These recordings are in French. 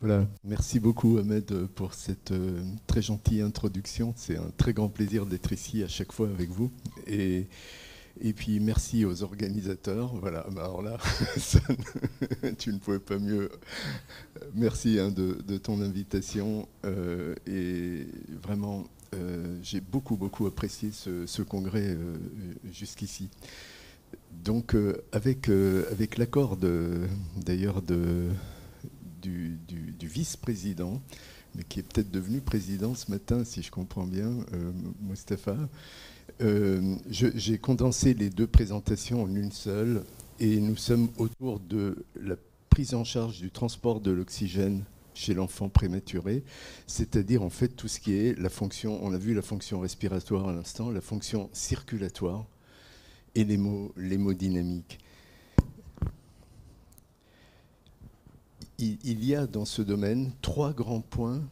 Voilà, merci beaucoup Ahmed pour cette très gentille introduction. C'est un très grand plaisir d'être ici à chaque fois avec vous. Et, et puis merci aux organisateurs. Voilà, bah alors là, tu ne pouvais pas mieux. Merci hein, de ton invitation. Et vraiment, j'ai beaucoup apprécié ce congrès jusqu'ici. Donc avec l'accord d'ailleurs du vice-président, mais qui est peut-être devenu président ce matin, si je comprends bien, Mustapha. J'ai condensé les deux présentations en une seule, et nous sommes autour de la prise en charge du transport de l'oxygène chez l'enfant prématuré, c'est-à-dire en fait tout ce qui est la fonction, on a vu la fonction respiratoire à l'instant, la fonction circulatoire et l'hémodynamique. Il y a dans ce domaine trois grands points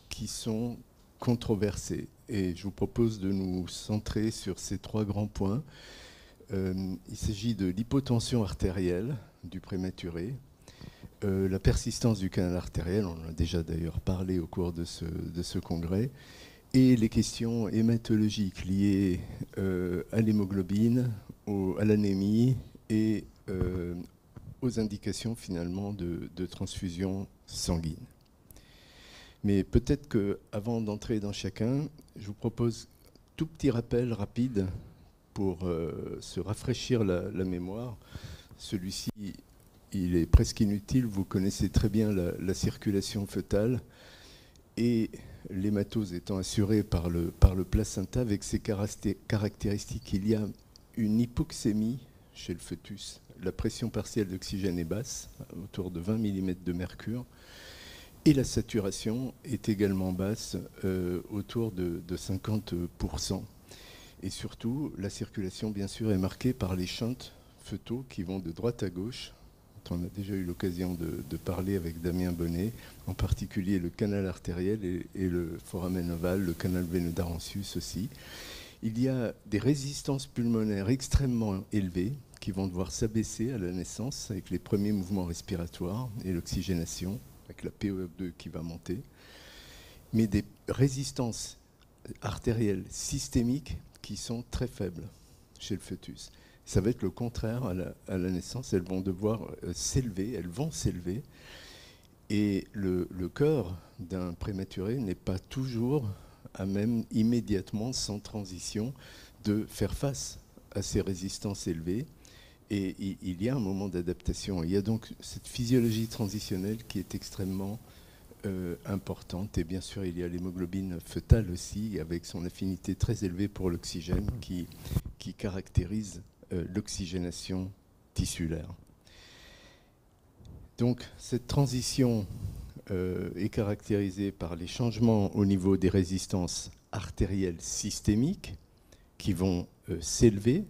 qui sont controversés. Et je vous propose de nous centrer sur ces trois grands points. Il s'agit de l'hypotension artérielle du prématuré, la persistance du canal artériel, on en a déjà d'ailleurs parlé au cours de ce congrès, et les questions hématologiques liées à l'hémoglobine, à l'anémie et aux indications finalement de transfusion sanguine. Mais peut-être qu'avant d'entrer dans chacun, je vous propose tout petit rappel rapide pour se rafraîchir la mémoire. Celui-ci, il est presque inutile, vous connaissez très bien la circulation fœtale et l'hématose étant assurée par le placenta avec ses caractéristiques. Il y a une hypoxémie chez le fœtus. La pression partielle d'oxygène est basse, autour de 20 mm de mercure, et la saturation est également basse, autour de 50%. Et surtout, la circulation, bien sûr, est marquée par les shunts fœtaux qui vont de droite à gauche. On a déjà eu l'occasion de parler avec Damien Bonnet, en particulier le canal artériel et le foramen ovale, le canal venodarensius aussi. Il y a des résistances pulmonaires extrêmement élevées qui vont devoir s'abaisser à la naissance avec les premiers mouvements respiratoires et l'oxygénation, avec la PO2 qui va monter, mais des résistances artérielles systémiques qui sont très faibles chez le fœtus. Ça va être le contraire à la naissance. Elles vont devoir s'élever, elles vont s'élever. Et le cœur d'un prématuré n'est pas toujours à même immédiatement, sans transition, de faire face à ces résistances élevées. Et il y a un moment d'adaptation. Il y a donc cette physiologie transitionnelle qui est extrêmement importante. Et bien sûr, il y a l'hémoglobine fœtale aussi, avec son affinité très élevée pour l'oxygène, qui caractérise l'oxygénation tissulaire. Donc cette transition est caractérisée par les changements au niveau des résistances artérielles systémiques qui vont s'élever,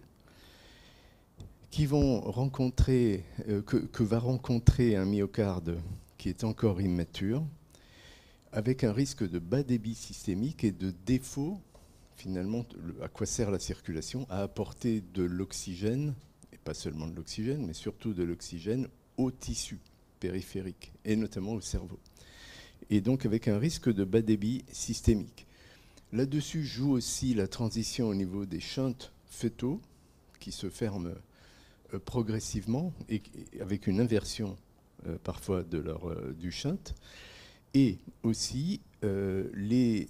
qui vont rencontrer, que va rencontrer un myocarde qui est encore immature, avec un risque de bas débit systémique et de défaut, finalement, à quoi sert la circulation, à apporter de l'oxygène, et pas seulement de l'oxygène, mais surtout de l'oxygène aux tissus périphériques, et notamment au cerveau. Et donc avec un risque de bas débit systémique. Là-dessus joue aussi la transition au niveau des shunts fœtaux, qui se ferment progressivement, et avec une inversion parfois du shunt, et aussi les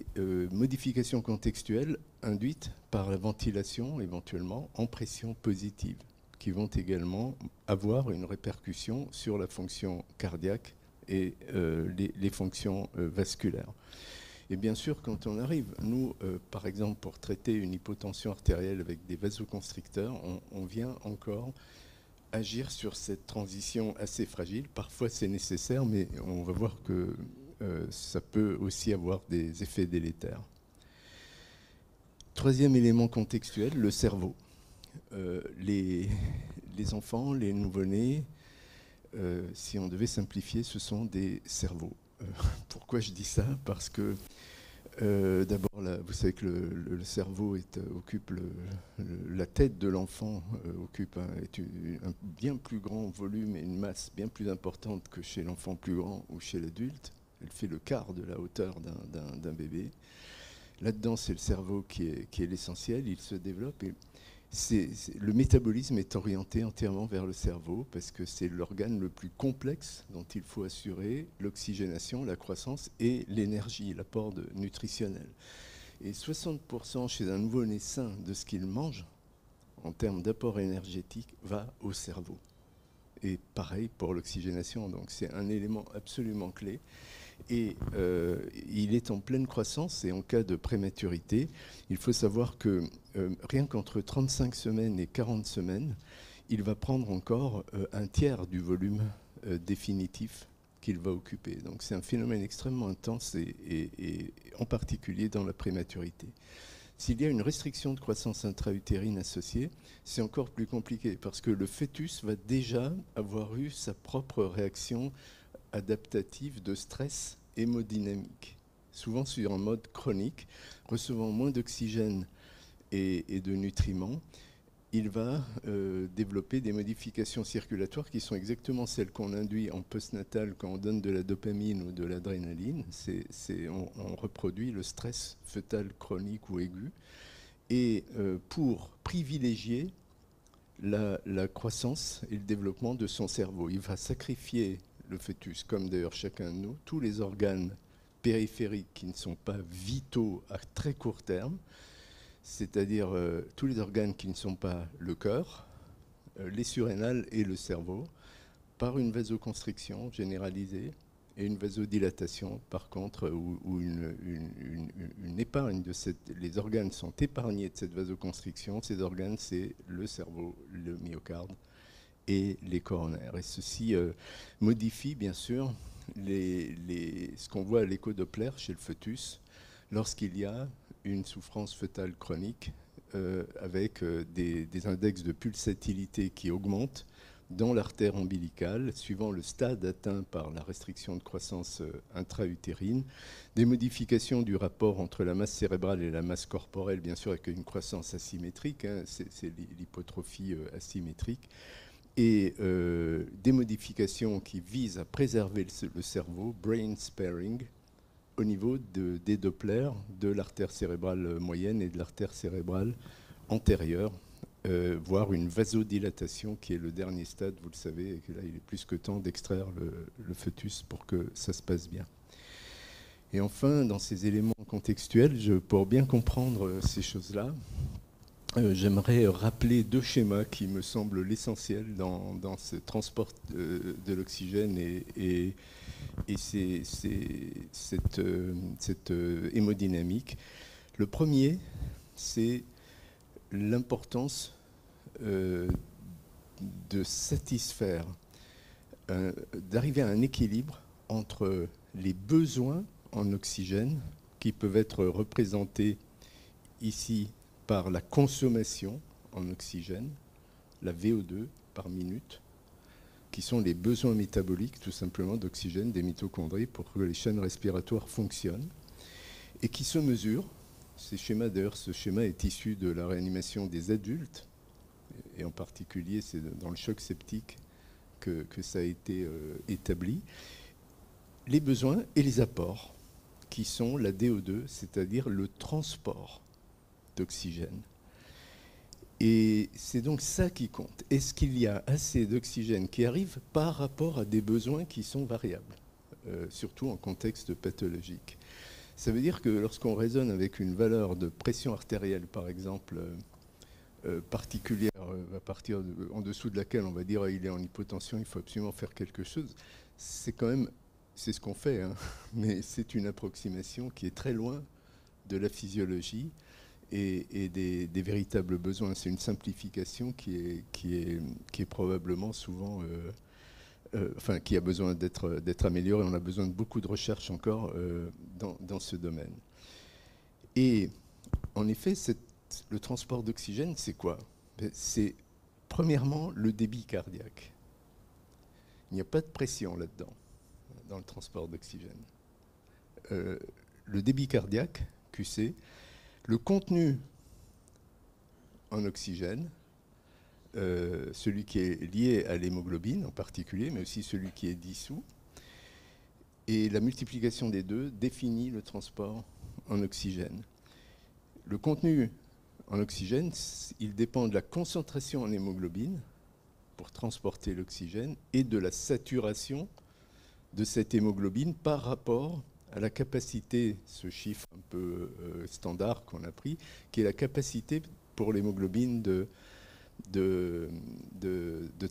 modifications contextuelles induites par la ventilation éventuellement en pression positive, qui vont également avoir une répercussion sur la fonction cardiaque et les fonctions vasculaires. Et bien sûr, quand on arrive, nous, par exemple, pour traiter une hypotension artérielle avec des vasoconstricteurs, on vient encore agir sur cette transition assez fragile. Parfois, c'est nécessaire, mais on va voir que ça peut aussi avoir des effets délétères. Troisième élément contextuel, le cerveau. Les enfants, les nouveau-nés, si on devait simplifier, ce sont des cerveaux. Pourquoi je dis ça? Parce que d'abord, vous savez que le cerveau occupe la tête de l'enfant occupe un bien plus grand volume et une masse bien plus importante que chez l'enfant plus grand ou chez l'adulte. Elle fait le quart de la hauteur d'un bébé. Là-dedans, c'est le cerveau qui est l'essentiel. Il se développe et le métabolisme est orienté entièrement vers le cerveau parce que c'est l'organe le plus complexe dont il faut assurer l'oxygénation, la croissance et l'énergie, l'apport nutritionnel. Et 60% chez un nouveau-né sain de ce qu'il mange, en termes d'apport énergétique, va au cerveau. Et pareil pour l'oxygénation, donc c'est un élément absolument clé. Et il est en pleine croissance et en cas de prématurité, il faut savoir que rien qu'entre 35 semaines et 40 semaines, il va prendre encore un tiers du volume définitif qu'il va occuper. Donc c'est un phénomène extrêmement intense et en particulier dans la prématurité. S'il y a une restriction de croissance intra-utérine associée, c'est encore plus compliqué parce que le fœtus va déjà avoir eu sa propre réaction adaptative de stress hémodynamique, souvent sur un mode chronique, recevant moins d'oxygène et de nutriments. Il va développer des modifications circulatoires qui sont exactement celles qu'on induit en postnatal quand on donne de la dopamine ou de l'adrénaline. On reproduit le stress fœtal chronique ou aigu. Et pour privilégier la croissance et le développement de son cerveau, il va sacrifier le fœtus, comme d'ailleurs chacun de nous, tous les organes périphériques qui ne sont pas vitaux à très court terme, c'est-à-dire tous les organes qui ne sont pas le cœur, les surrénales et le cerveau, par une vasoconstriction généralisée et une vasodilatation, par contre, où une épargne de les organes sont épargnés de cette vasoconstriction. Ces organes, c'est le cerveau, le myocarde et les coronaires. Et ceci modifie, bien sûr, ce qu'on voit à l'écho-Doppler chez le fœtus lorsqu'il y a une souffrance fœtale chronique avec des index de pulsatilité qui augmentent dans l'artère ombilicale, suivant le stade atteint par la restriction de croissance intra-utérine, des modifications du rapport entre la masse cérébrale et la masse corporelle, bien sûr avec une croissance asymétrique, hein, c'est l'hypotrophie asymétrique, et des modifications qui visent à préserver le cerveau, brain sparing, au niveau des Doppler de l'artère cérébrale moyenne et de l'artère cérébrale antérieure, voire une vasodilatation qui est le dernier stade, vous le savez, et que là il est plus que temps d'extraire le fœtus pour que ça se passe bien. Et enfin, dans ces éléments contextuels, pour bien comprendre ces choses-là, j'aimerais rappeler deux schémas qui me semblent l'essentiel dans ce transport de l'oxygène et cette hémodynamique. Le premier, c'est l'importance de satisfaire, d'arriver à un équilibre entre les besoins en oxygène qui peuvent être représentés ici par la consommation en oxygène, la VO2 par minute, qui sont les besoins métaboliques tout simplement d'oxygène des mitochondries pour que les chaînes respiratoires fonctionnent, et qui se mesurent. Ces schémas, d'ailleurs, ce schéma est issu de la réanimation des adultes, et en particulier c'est dans le choc septique que ça a été établi. Les besoins et les apports, qui sont la DO2, c'est-à-dire le transport d'oxygène. Et c'est donc ça qui compte. Est-ce qu'il y a assez d'oxygène qui arrive par rapport à des besoins qui sont variables, surtout en contexte pathologique? Ça veut dire que lorsqu'on raisonne avec une valeur de pression artérielle, par exemple, particulière, à partir en dessous de laquelle on va dire il est en hypotension, il faut absolument faire quelque chose, c'est quand même, c'est ce qu'on fait, hein, mais c'est une approximation qui est très loin de la physiologie et des véritables besoins. C'est une simplification qui est probablement souvent, enfin, qui a besoin d'être améliorée. On a besoin de beaucoup de recherches encore dans ce domaine. Et en effet, le transport d'oxygène, c'est quoi? C'est premièrement le débit cardiaque. Il n'y a pas de pression là-dedans, dans le transport d'oxygène. Le débit cardiaque, QC, le contenu en oxygène, celui qui est lié à l'hémoglobine en particulier, mais aussi celui qui est dissous, Et la multiplication des deux définit le transport en oxygène. Le contenu en oxygène, il dépend de la concentration en hémoglobine pour transporter l'oxygène et de la saturation de cette hémoglobine par rapport à la capacité, ce chiffre un peu standard qu'on a pris, qui est la capacité pour l'hémoglobine de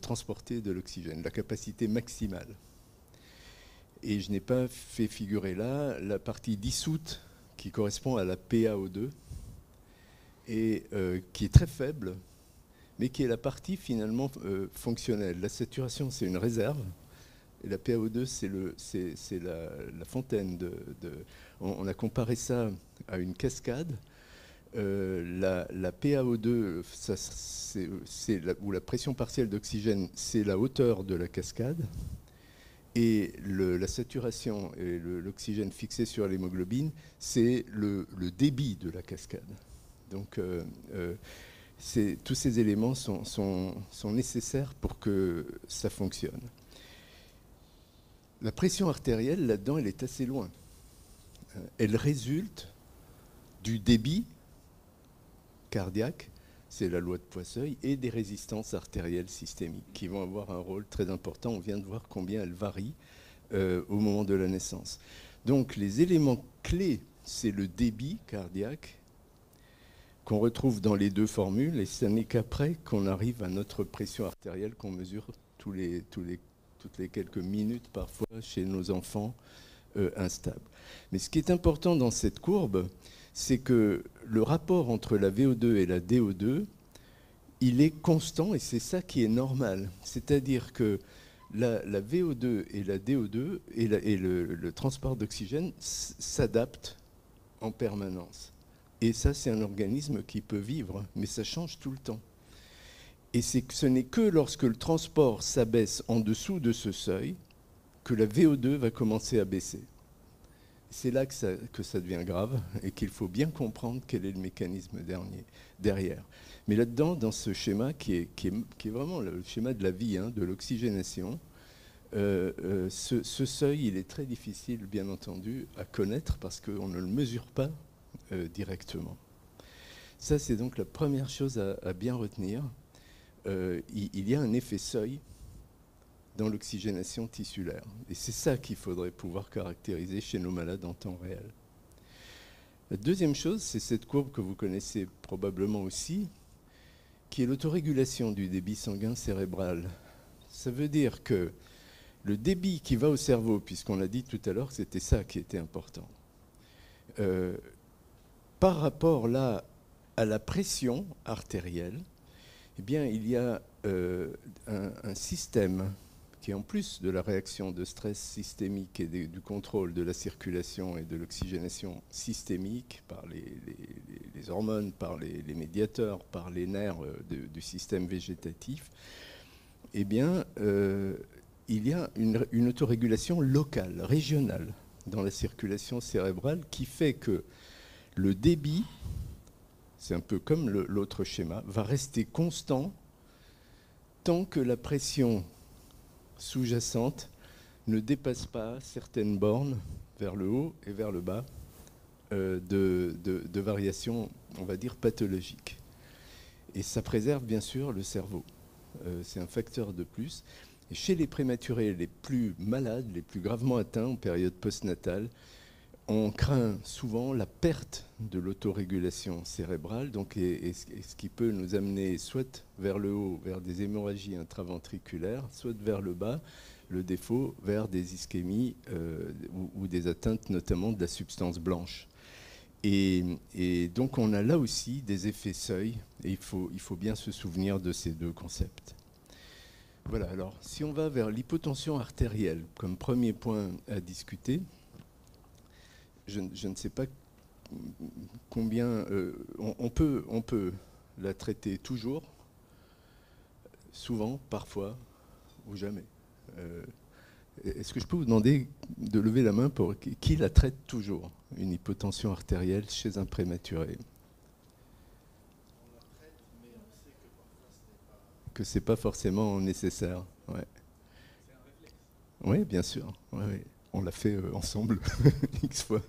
transporter de l'oxygène, la capacité maximale. Et je n'ai pas fait figurer là la partie dissoute qui correspond à la PaO2 et qui est très faible, mais qui est la partie finalement fonctionnelle. La saturation, c'est une réserve, et la PaO2, c'est la fontaine. On a comparé ça à une cascade. La PaO2, ou la pression partielle d'oxygène, c'est la hauteur de la cascade. Et la saturation et l'oxygène fixé sur l'hémoglobine, c'est le débit de la cascade. Donc, tous ces éléments sont nécessaires pour que ça fonctionne. La pression artérielle, là-dedans, elle est assez loin. Elle résulte du débit cardiaque, c'est la loi de Poisseuil, et des résistances artérielles systémiques qui vont avoir un rôle très important. On vient de voir combien elles varient au moment de la naissance. Donc les éléments clés, c'est le débit cardiaque qu'on retrouve dans les deux formules, et ce n'est qu'après qu'on arrive à notre pression artérielle qu'on mesure toutes les quelques minutes parfois chez nos enfants instables. Mais ce qui est important dans cette courbe, c'est que le rapport entre la VO2 et la DO2, il est constant et c'est ça qui est normal. C'est-à-dire que la VO2 et la DO2 et le transport d'oxygène s'adaptent en permanence. Et ça, c'est un organisme qui peut vivre, mais ça change tout le temps. Et ce n'est que lorsque le transport s'abaisse en dessous de ce seuil que la VO2 va commencer à baisser. C'est là que ça devient grave et qu'il faut bien comprendre quel est le mécanisme derrière. Mais là-dedans, dans ce schéma qui est vraiment le schéma de la vie, hein, de l'oxygénation, ce seuil, il est très difficile, bien entendu, à connaître parce qu'on ne le mesure pas directement. Ça, c'est donc la première chose à bien retenir. Il y a un effet seuil dans l'oxygénation tissulaire. Et c'est ça qu'il faudrait pouvoir caractériser chez nos malades en temps réel. La deuxième chose, c'est cette courbe que vous connaissez probablement aussi, qui est l'autorégulation du débit sanguin cérébral. Ça veut dire que le débit qui va au cerveau, puisqu'on a dit tout à l'heure que c'était ça qui était important, par rapport là à la pression artérielle, eh bien, il y a un système qui, en plus de la réaction de stress systémique et du contrôle de la circulation et de l'oxygénation systémique par les hormones, par les médiateurs, par les nerfs du système végétatif, eh bien, il y a une autorégulation locale, régionale, dans la circulation cérébrale qui fait que le débit, c'est un peu comme l'autre schéma, va rester constant tant que la pression sous-jacente ne dépasse pas certaines bornes vers le haut et vers le bas de variations, on va dire, pathologiques. Et ça préserve bien sûr le cerveau. C'est un facteur de plus. Et chez les prématurés les plus malades, les plus gravement atteints en période postnatale, on craint souvent la perte de l'autorégulation cérébrale, donc, et ce qui peut nous amener soit vers le haut, vers des hémorragies intraventriculaires, soit vers le bas, le défaut, vers des ischémies ou des atteintes notamment de la substance blanche. Et donc on a là aussi des effets seuil, et il faut bien se souvenir de ces deux concepts. Voilà, alors si on va vers l'hypotension artérielle comme premier point à discuter, je ne sais pas combien... on peut la traiter toujours, souvent, parfois, ou jamais. Est-ce que je peux vous demander de lever la main pour qui la traite toujours, une hypotension artérielle chez un prématuré? On la traite, mais on sait que parfois ce n'est pas forcément nécessaire. Ouais. C'est un réflexe. Oui, bien sûr. Ouais, ouais. on l'a fait ensemble X fois.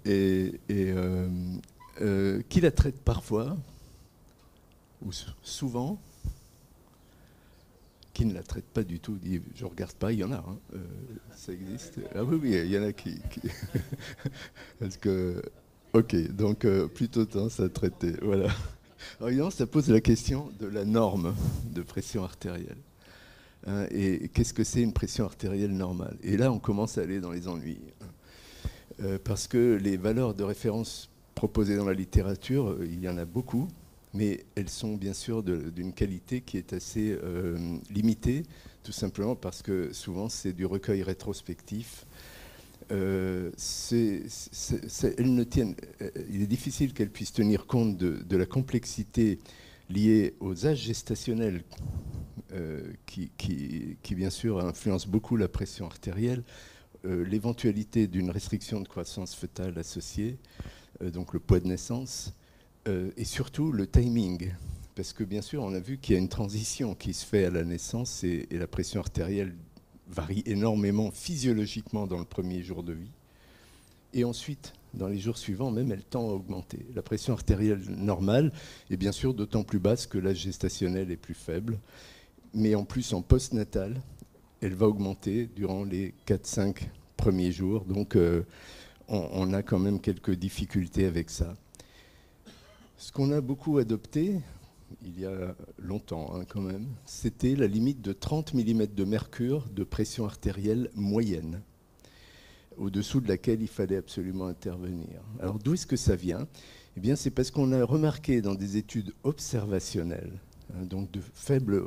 Et qui la traite parfois, ou souvent, qui ne la traite pas du tout, dit je regarde pas, il y en a, hein, ça existe. Ah oui, oui, il y en a qui... Parce que, ok, donc plutôt tendance à traiter, voilà. Alors évidemment, ça pose la question de la norme de pression artérielle. Hein, et qu'est-ce que c'est une pression artérielle normale? Et là, on commence à aller dans les ennuis. Parce que les valeurs de référence proposées dans la littérature, il y en a beaucoup, mais elles sont bien sûr d'une qualité qui est assez limitée, tout simplement parce que souvent c'est du recueil rétrospectif. Elles ne tiennent, il est difficile qu'elles puissent tenir compte de la complexité liée aux âges gestationnels qui bien sûr influencent beaucoup la pression artérielle, l'éventualité d'une restriction de croissance fœtale associée, donc le poids de naissance, et surtout le timing. Parce que bien sûr, on a vu qu'il y a une transition qui se fait à la naissance et la pression artérielle varie énormément physiologiquement dans le premier jour de vie. Et ensuite, dans les jours suivants, même, elle tend à augmenter. La pression artérielle normale est bien sûr d'autant plus basse que l'âge gestationnel est plus faible. Mais en plus, en postnatal, elle va augmenter durant les 4-5 premiers jours. Donc, on a quand même quelques difficultés avec ça. Ce qu'on a beaucoup adopté, il y a longtemps hein, quand même, c'était la limite de 30 mm de mercure de pression artérielle moyenne, au-dessous de laquelle il fallait absolument intervenir. Alors d'où est-ce que ça vient? Eh bien, c'est parce qu'on a remarqué dans des études observationnelles, donc de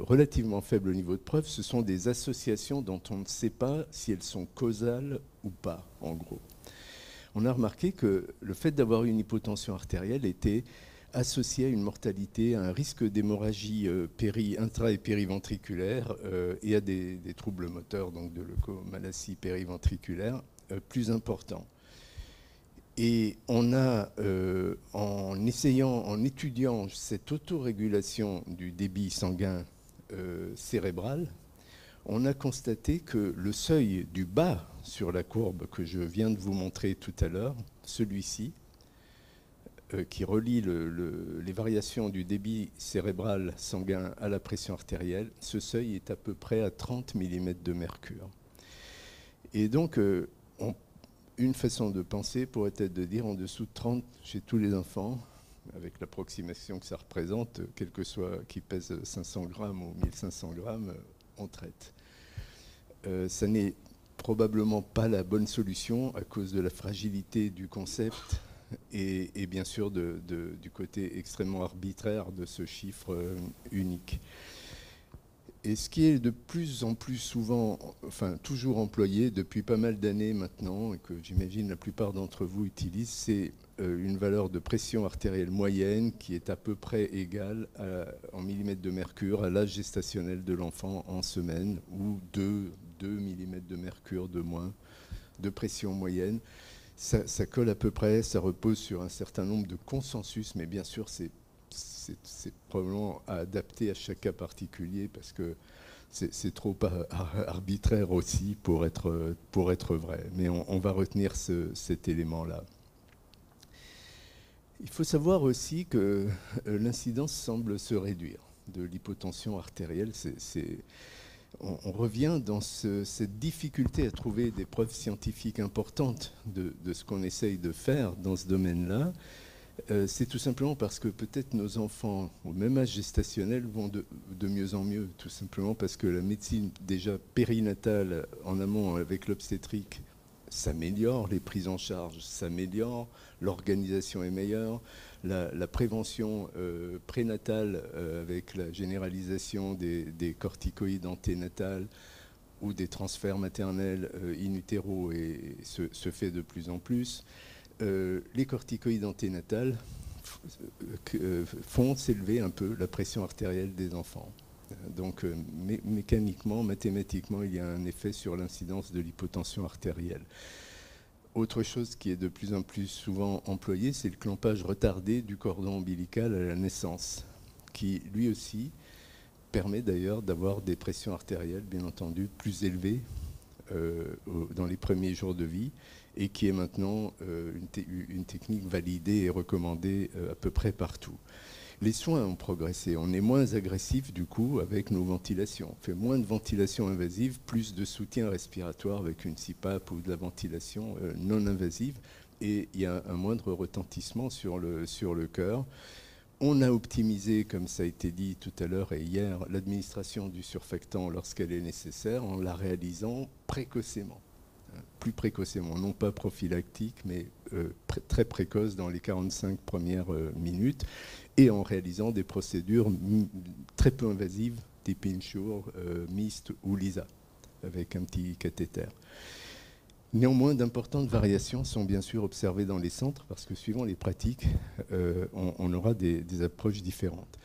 relativement faible niveau de preuve, ce sont des associations dont on ne sait pas si elles sont causales ou pas, en gros. On a remarqué que le fait d'avoir une hypotension artérielle était associé à une mortalité, à un risque d'hémorragie intra- et périventriculaire et à des troubles moteurs, donc de leucomalacie périventriculaire, plus importants. Et on a, en étudiant cette autorégulation du débit sanguin cérébral, on a constaté que le seuil du bas sur la courbe que je viens de vous montrer tout à l'heure, celui-ci, qui relie les variations du débit cérébral sanguin à la pression artérielle, ce seuil est à peu près à 30 mm de mercure. Et donc, une façon de penser pourrait être de dire en dessous de 30 chez tous les enfants, avec l'approximation que ça représente, quel que soit qui pèse 500 grammes ou 1500 grammes, on traite. Ça n'est probablement pas la bonne solution à cause de la fragilité du concept et bien sûr du côté extrêmement arbitraire de ce chiffre unique. Et ce qui est de plus en plus souvent, enfin toujours employé depuis pas mal d'années maintenant, et que j'imagine la plupart d'entre vous utilisent, c'est une valeur de pression artérielle moyenne qui est à peu près égale en millimètres de mercure à l'âge gestationnel de l'enfant en semaine, ou 2 mm de mercure de moins de pression moyenne. Ça colle à peu près, ça repose sur un certain nombre de consensus, mais bien sûr c'est probablement à adapter à chaque cas particulier parce que c'est trop arbitraire aussi pour être vrai. Mais on va retenir cet élément-là. Il faut savoir aussi que l'incidence semble se réduire de l'hypotension artérielle. On revient dans cette difficulté à trouver des preuves scientifiques importantes de ce qu'on essaye de faire dans ce domaine-là. C'est tout simplement parce que peut-être nos enfants, au même âge gestationnel, vont de mieux en mieux, tout simplement parce que la médecine déjà périnatale en amont avec l'obstétrique s'améliore, les prises en charge s'améliorent, l'organisation est meilleure, la prévention prénatale avec la généralisation des corticoïdes anténatales ou des transferts maternels in utero se fait de plus en plus. Les corticoïdes anténatales font s'élever un peu la pression artérielle des enfants. Donc mécaniquement, mathématiquement, il y a un effet sur l'incidence de l'hypotension artérielle. Autre chose qui est de plus en plus souvent employée, c'est le clampage retardé du cordon ombilical à la naissance, qui lui aussi permet d'ailleurs d'avoir des pressions artérielles, bien entendu, plus élevées dans les premiers jours de vie et qui est maintenant une technique validée et recommandée à peu près partout. Les soins ont progressé. On est moins agressif du coup avec nos ventilations. On fait moins de ventilation invasive, plus de soutien respiratoire avec une CPAP ou de la ventilation non invasive. Et il y a un moindre retentissement sur le cœur. On a optimisé, comme ça a été dit tout à l'heure et hier, l'administration du surfactant lorsqu'elle est nécessaire en la réalisant précocement. Plus précocement, non pas prophylactique, mais très précoce dans les 45 premières minutes, et en réalisant des procédures très peu invasives, type Insure, MIST ou LISA, avec un petit cathéter. Néanmoins, d'importantes variations sont bien sûr observées dans les centres, parce que suivant les pratiques, on aura des approches différentes.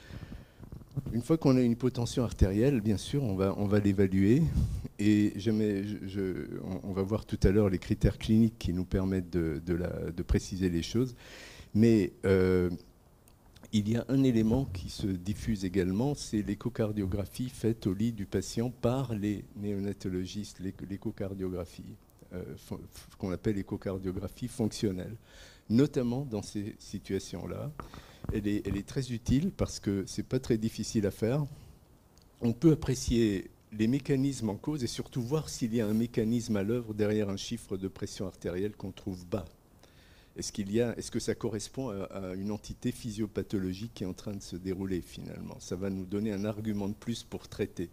Une fois qu'on a une hypotension artérielle, bien sûr, on va l'évaluer. Et on va voir tout à l'heure les critères cliniques qui nous permettent de préciser les choses. Mais il y a un élément qui se diffuse également, c'est l'échocardiographie faite au lit du patient par les néonatologistes, l'échocardiographie, qu'on appelle échocardiographie fonctionnelle, notamment dans ces situations-là. Elle est très utile parce que ce n'est pas très difficile à faire. On peut apprécier les mécanismes en cause et surtout voir s'il y a un mécanisme à l'œuvre derrière un chiffre de pression artérielle qu'on trouve bas. Est-ce que ça correspond à une entité physiopathologique qui est en train de se dérouler finalement? Ça va nous donner un argument de plus pour traiter.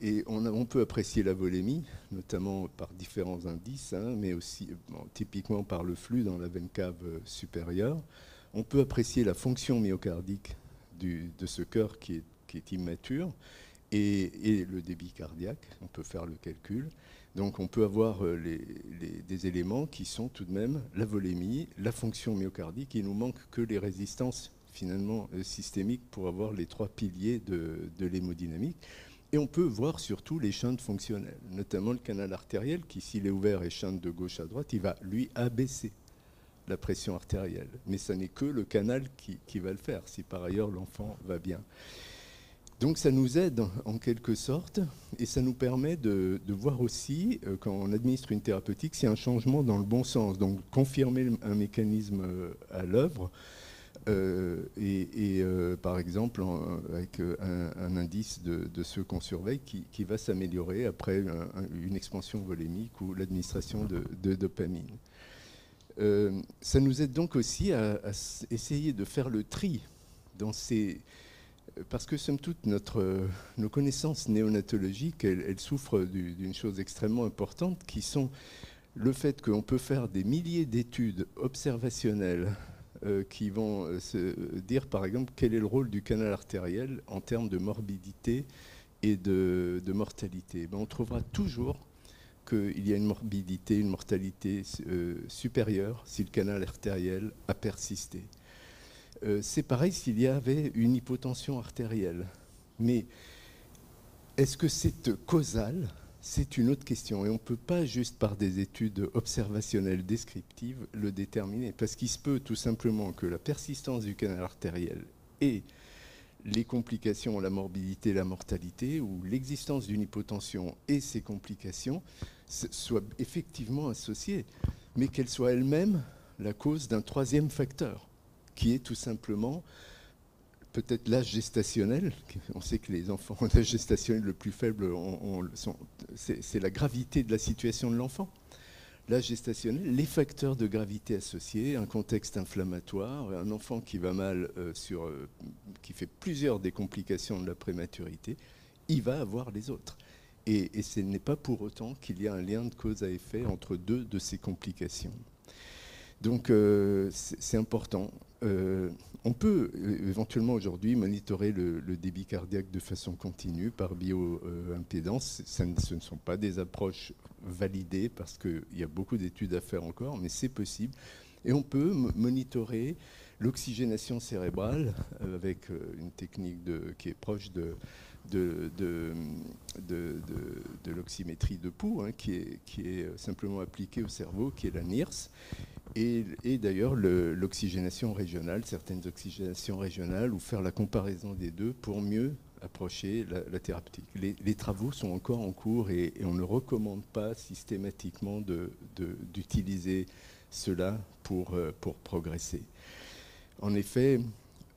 Et on peut apprécier la volémie, notamment par différents indices, mais aussi typiquement par le flux dans la veine cave supérieure. On peut apprécier la fonction myocardique de ce cœur qui est immature et le débit cardiaque. On peut faire le calcul. Donc on peut avoir des éléments qui sont tout de même la volémie, la fonction myocardique. Il nous manque que les résistances finalement systémiques pour avoir les trois piliers de l'hémodynamique. Et on peut voir surtout les shunts fonctionnels, notamment le canal artériel qui, s'il est ouvert et shunt de gauche à droite, il va lui abaisser la pression artérielle. Mais ce n'est que le canal qui va le faire, si par ailleurs l'enfant va bien. Donc ça nous aide en quelque sorte, et ça nous permet de voir aussi, quand on administre une thérapeutique, s'il y a un changement dans le bon sens. Donc confirmer un mécanisme à l'œuvre, par exemple avec un indice de ceux qu'on surveille qui va s'améliorer après une expansion volémique ou l'administration de dopamine. Ça nous aide donc aussi à essayer de faire le tri dans ces... Parce que, somme toute, nos connaissances néonatologiques, elles souffrent d'une chose extrêmement importante, qui sont le fait qu'on peut faire des milliers d'études observationnelles qui vont se dire, par exemple, quel est le rôle du canal artériel en termes de morbidité et de mortalité. On trouvera toujours qu'il y a une morbidité, une mortalité supérieure si le canal artériel a persisté. C'est pareil s'il y avait une hypotension artérielle. Mais est-ce que c'est causal? C'est une autre question. Et on ne peut pas, juste par des études observationnelles descriptives, le déterminer. Parce qu'il se peut tout simplement que la persistance du canal artériel et les complications, la morbidité, la mortalité, ou l'existence d'une hypotension et ses complications soient effectivement associées, mais qu'elles soient elles-mêmes la cause d'un troisième facteur, qui est tout simplement peut-être l'âge gestationnel. On sait que les enfants ont l'âge gestationnel le plus faible, c'est la gravité de la situation de l'enfant. L'âge gestationnel, les facteurs de gravité associés, un contexte inflammatoire, un enfant qui va mal, qui fait plusieurs des complications de la prématurité, il va avoir les autres. Et ce n'est pas pour autant qu'il y a un lien de cause à effet entre deux de ces complications. Donc c'est important. On peut éventuellement aujourd'hui monitorer le débit cardiaque de façon continue par bioimpédance. Ce ne sont pas des approches validées parce qu'il y a beaucoup d'études à faire encore, mais c'est possible. Et on peut monitorer l'oxygénation cérébrale avec une technique qui est proche de l'oxymétrie de pouls, qui est simplement appliquée au cerveau, qui est la NIRS. Et d'ailleurs l'oxygénation régionale, certaines oxygénations régionales, ou faire la comparaison des deux pour mieux approcher la thérapeutique. Les travaux sont encore en cours et on ne recommande pas systématiquement d'utiliser cela pour progresser. En effet,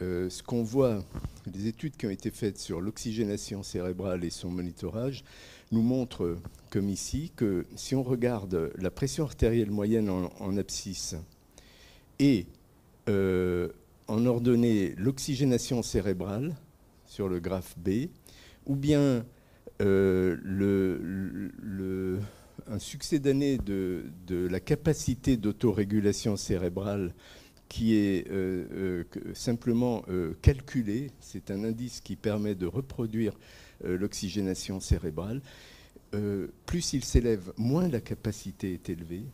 ce qu'on voit, les études qui ont été faites sur l'oxygénation cérébrale et son monitorage nous montrent, comme ici, que si on regarde la pression artérielle moyenne en abscisse et en ordonnée l'oxygénation cérébrale sur le graphe B, ou bien un succédané de la capacité d'autorégulation cérébrale qui est simplement calculé, c'est un indice qui permet de reproduire l'oxygénation cérébrale, plus il s'élève, moins la capacité est élevée,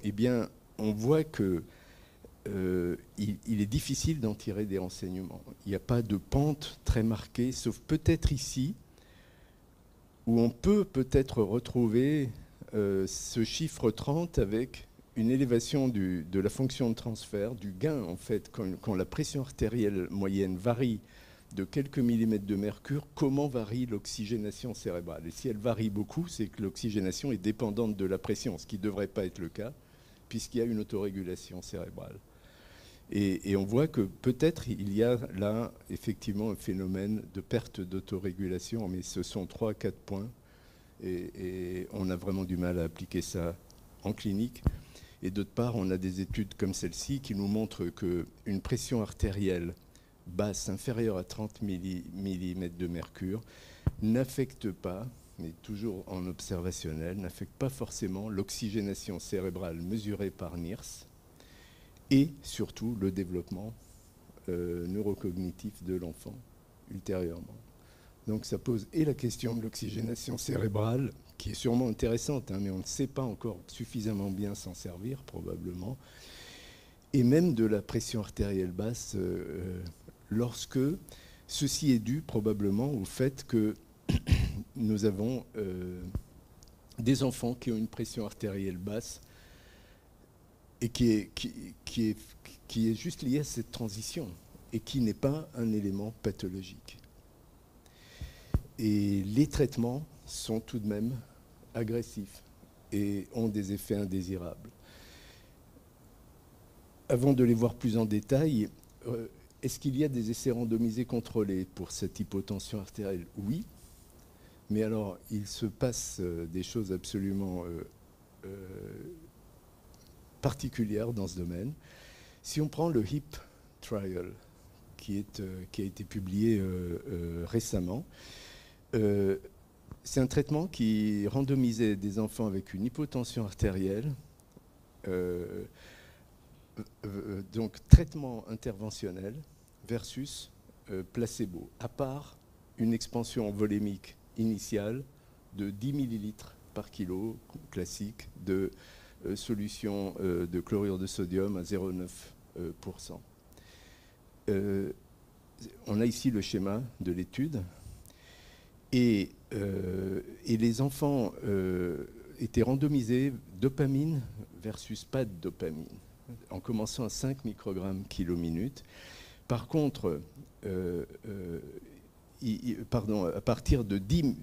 eh bien on voit que il est difficile d'en tirer des renseignements. Il n'y a pas de pente très marquée, sauf peut-être ici, où on peut peut-être retrouver ce chiffre 30 avec une élévation de la fonction de transfert, du gain, en fait, quand la pression artérielle moyenne varie de quelques millimètres de mercure, comment varie l'oxygénation cérébrale. Et si elle varie beaucoup, c'est que l'oxygénation est dépendante de la pression, ce qui ne devrait pas être le cas, puisqu'il y a une autorégulation cérébrale. Et on voit que peut-être il y a là effectivement un phénomène de perte d'autorégulation, mais ce sont 3 à 4 points et on a vraiment du mal à appliquer ça en clinique. Et d'autre part, on a des études comme celle-ci qui nous montrent qu'une pression artérielle basse inférieure à 30 mm de mercure n'affecte pas, mais toujours en observationnel, n'affecte pas forcément l'oxygénation cérébrale mesurée par NIRS, et surtout le développement neurocognitif de l'enfant ultérieurement. Donc ça pose et la question de l'oxygénation cérébrale, qui est sûrement intéressante, mais on ne sait pas encore suffisamment bien s'en servir probablement, et même de la pression artérielle basse, lorsque ceci est dû probablement au fait que nous avons des enfants qui ont une pression artérielle basse et qui est juste lié à cette transition et qui n'est pas un élément pathologique. Et les traitements sont tout de même agressifs et ont des effets indésirables. Avant de les voir plus en détail, est-ce qu'il y a des essais randomisés contrôlés pour cette hypotension artérielle? Oui, mais alors il se passe des choses absolument particulière dans ce domaine. Si on prend le HIP trial, qui a été publié récemment, c'est un traitement qui randomisait des enfants avec une hypotension artérielle, donc traitement interventionnel versus placebo, à part une expansion volémique initiale de 10 millilitres par kilo classique de solution de chlorure de sodium à 0,9%. On a ici le schéma de l'étude et les enfants étaient randomisés dopamine versus pas de dopamine en commençant à 5 microgrammes kilo minute. Par contre, à partir de 10,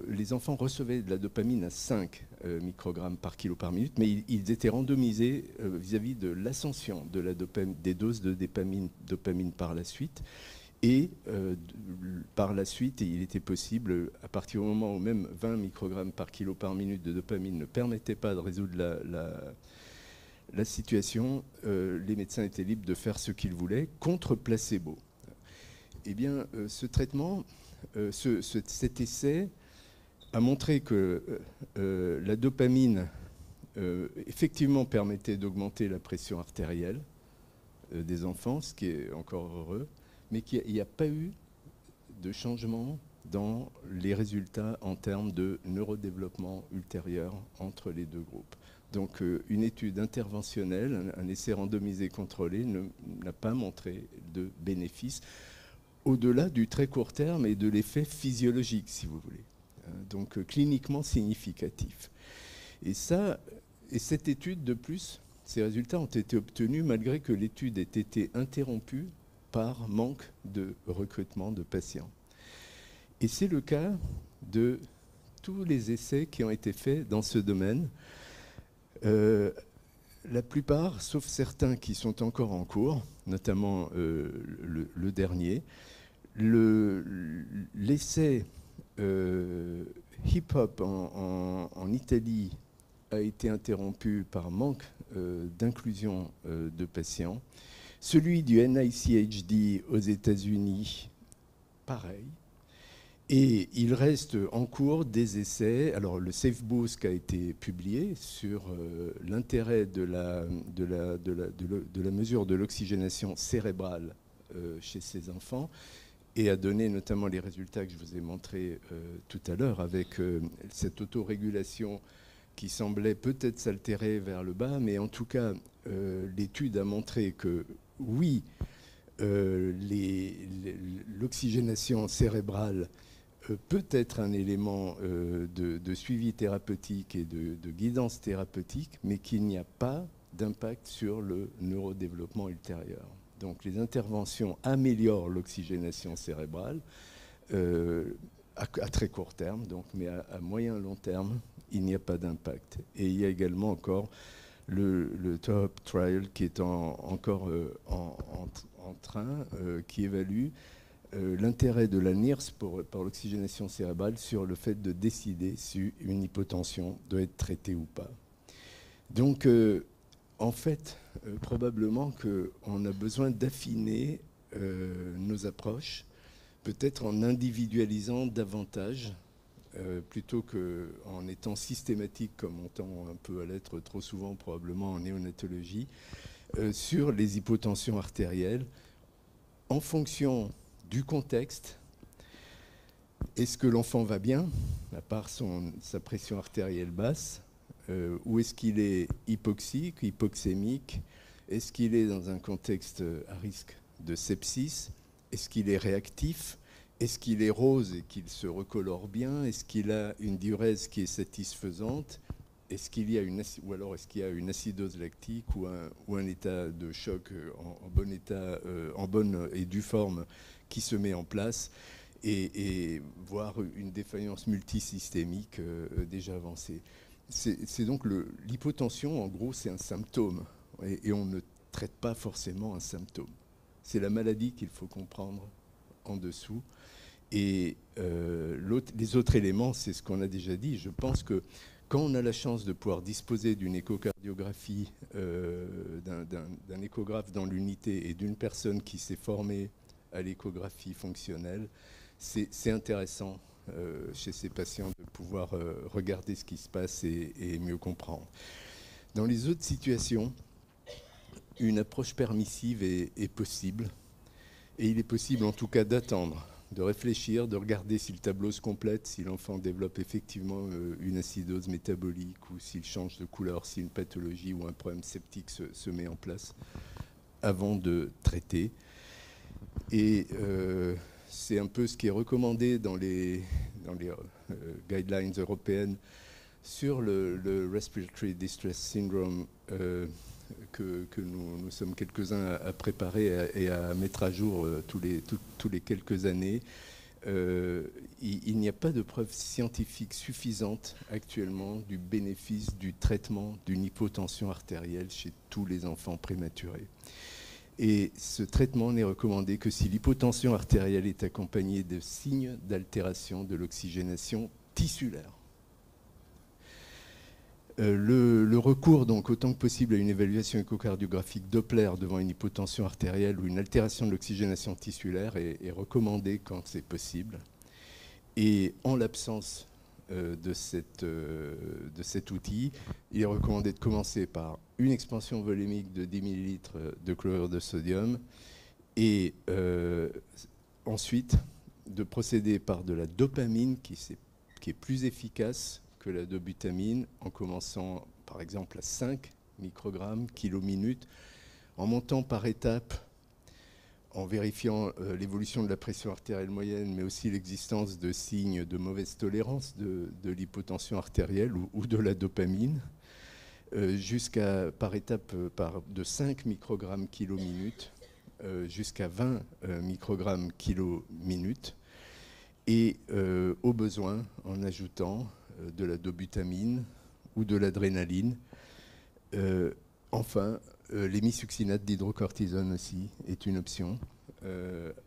les enfants recevaient de la dopamine à 5 microgrammes par kilo par minute, mais ils étaient randomisés vis-à-vis de l'ascension de des doses de dopamine par la suite. Et par la suite, il était possible, à partir du moment où même 20 microgrammes par kilo par minute de dopamine ne permettait pas de résoudre la situation, les médecins étaient libres de faire ce qu'ils voulaient contre placebo. Eh bien, ce traitement, cet essai a montré que la dopamine effectivement permettait d'augmenter la pression artérielle des enfants, ce qui est encore heureux, mais qu'il n'y a pas eu de changement dans les résultats en termes de neurodéveloppement ultérieur entre les deux groupes. Donc une étude interventionnelle, un essai randomisé contrôlé, n'a pas montré de bénéfice au-delà du très court terme et de l'effet physiologique, si vous voulez. Donc cliniquement significatif. Et cette étude, de plus, ces résultats ont été obtenus malgré que l'étude ait été interrompue par manque de recrutement de patients. Et c'est le cas de tous les essais qui ont été faits dans ce domaine. La plupart, sauf certains qui sont encore en cours, notamment le dernier, l'essai hip-hop en Italie a été interrompu par manque d'inclusion de patients. Celui du NICHD aux États-Unis, pareil. Et il reste en cours des essais. Alors le Safe Boost a été publié sur l'intérêt de la mesure de l'oxygénation cérébrale chez ces enfants et a donné notamment les résultats que je vous ai montrés tout à l'heure avec cette autorégulation qui semblait peut-être s'altérer vers le bas, mais en tout cas l'étude a montré que oui, l'oxygénation cérébrale peut être un élément de suivi thérapeutique et de guidance thérapeutique, mais qu'il n'y a pas d'impact sur le neurodéveloppement ultérieur. Donc les interventions améliorent l'oxygénation cérébrale à très court terme, donc, mais à moyen long terme, il n'y a pas d'impact. Et il y a également encore le TOP trial qui est encore en train, qui évalue l'intérêt de la NIRS par l'oxygénation cérébrale sur le fait de décider si une hypotension doit être traitée ou pas. Donc, en fait, probablement qu'on a besoin d'affiner nos approches, peut-être en individualisant davantage, plutôt qu'en étant systématique, comme on tend un peu à l'être trop souvent, probablement en néonatologie, sur les hypotensions artérielles, en fonction du contexte. Est-ce que l'enfant va bien, à part sa pression artérielle basse, ou est-ce qu'il est hypoxique, hypoxémique? Est-ce qu'il est dans un contexte à risque de sepsis? Est-ce qu'il est réactif? Est-ce qu'il est rose et qu'il se recolore bien? Est-ce qu'il a une diurèse qui est satisfaisante? Est-ce qu'il y a ou alors est-ce qu'il y a une acidose lactique ou un état de choc en bon état, en bonne et due forme qui se met en place, et voire une défaillance multisystémique déjà avancée. C'est donc l'hypotension, en gros, c'est un symptôme, et on ne traite pas forcément un symptôme. C'est la maladie qu'il faut comprendre en dessous. Et les autres éléments, c'est ce qu'on a déjà dit. Je pense que quand on a la chance de pouvoir disposer d'une échocardiographie, d'un échographe dans l'unité et d'une personne qui s'est formée à l'échographie fonctionnelle, c'est intéressant chez ces patients de pouvoir regarder ce qui se passe et mieux comprendre. Dans les autres situations, une approche permissive est possible, et il est possible en tout cas d'attendre, de réfléchir, de regarder si le tableau se complète, si l'enfant développe effectivement une acidose métabolique ou s'il change de couleur, si une pathologie ou un problème septique se met en place, avant de traiter. Et c'est un peu ce qui est recommandé dans les guidelines européennes sur le Respiratory Distress Syndrome que nous sommes quelques-uns à préparer et à mettre à jour tous les quelques années. Il n'y a pas de preuve scientifique suffisante actuellement du bénéfice du traitement d'une hypotension artérielle chez tous les enfants prématurés. Et ce traitement n'est recommandé que si l'hypotension artérielle est accompagnée de signes d'altération de l'oxygénation tissulaire. Le recours, donc, autant que possible à une évaluation échocardiographique Doppler devant une hypotension artérielle ou une altération de l'oxygénation tissulaire est recommandé quand c'est possible. Et en l'absence de cet outil, il est recommandé de commencer par une expansion volémique de 10 ml de chlorure de sodium et ensuite de procéder par de la dopamine qui est plus efficace que la dobutamine, en commençant par exemple à 5 microgrammes kilo-minute, en montant par étapes, en vérifiant l'évolution de la pression artérielle moyenne, mais aussi l'existence de signes de mauvaise tolérance de l'hypotension artérielle ou de la dopamine, jusqu'à par étapes de 5 microgrammes kilo-minute jusqu'à 20 microgrammes kilo-minute. et au besoin en ajoutant de la dobutamine ou de l'adrénaline. Enfin, l'hémisuccinate d'hydrocortisone aussi est une option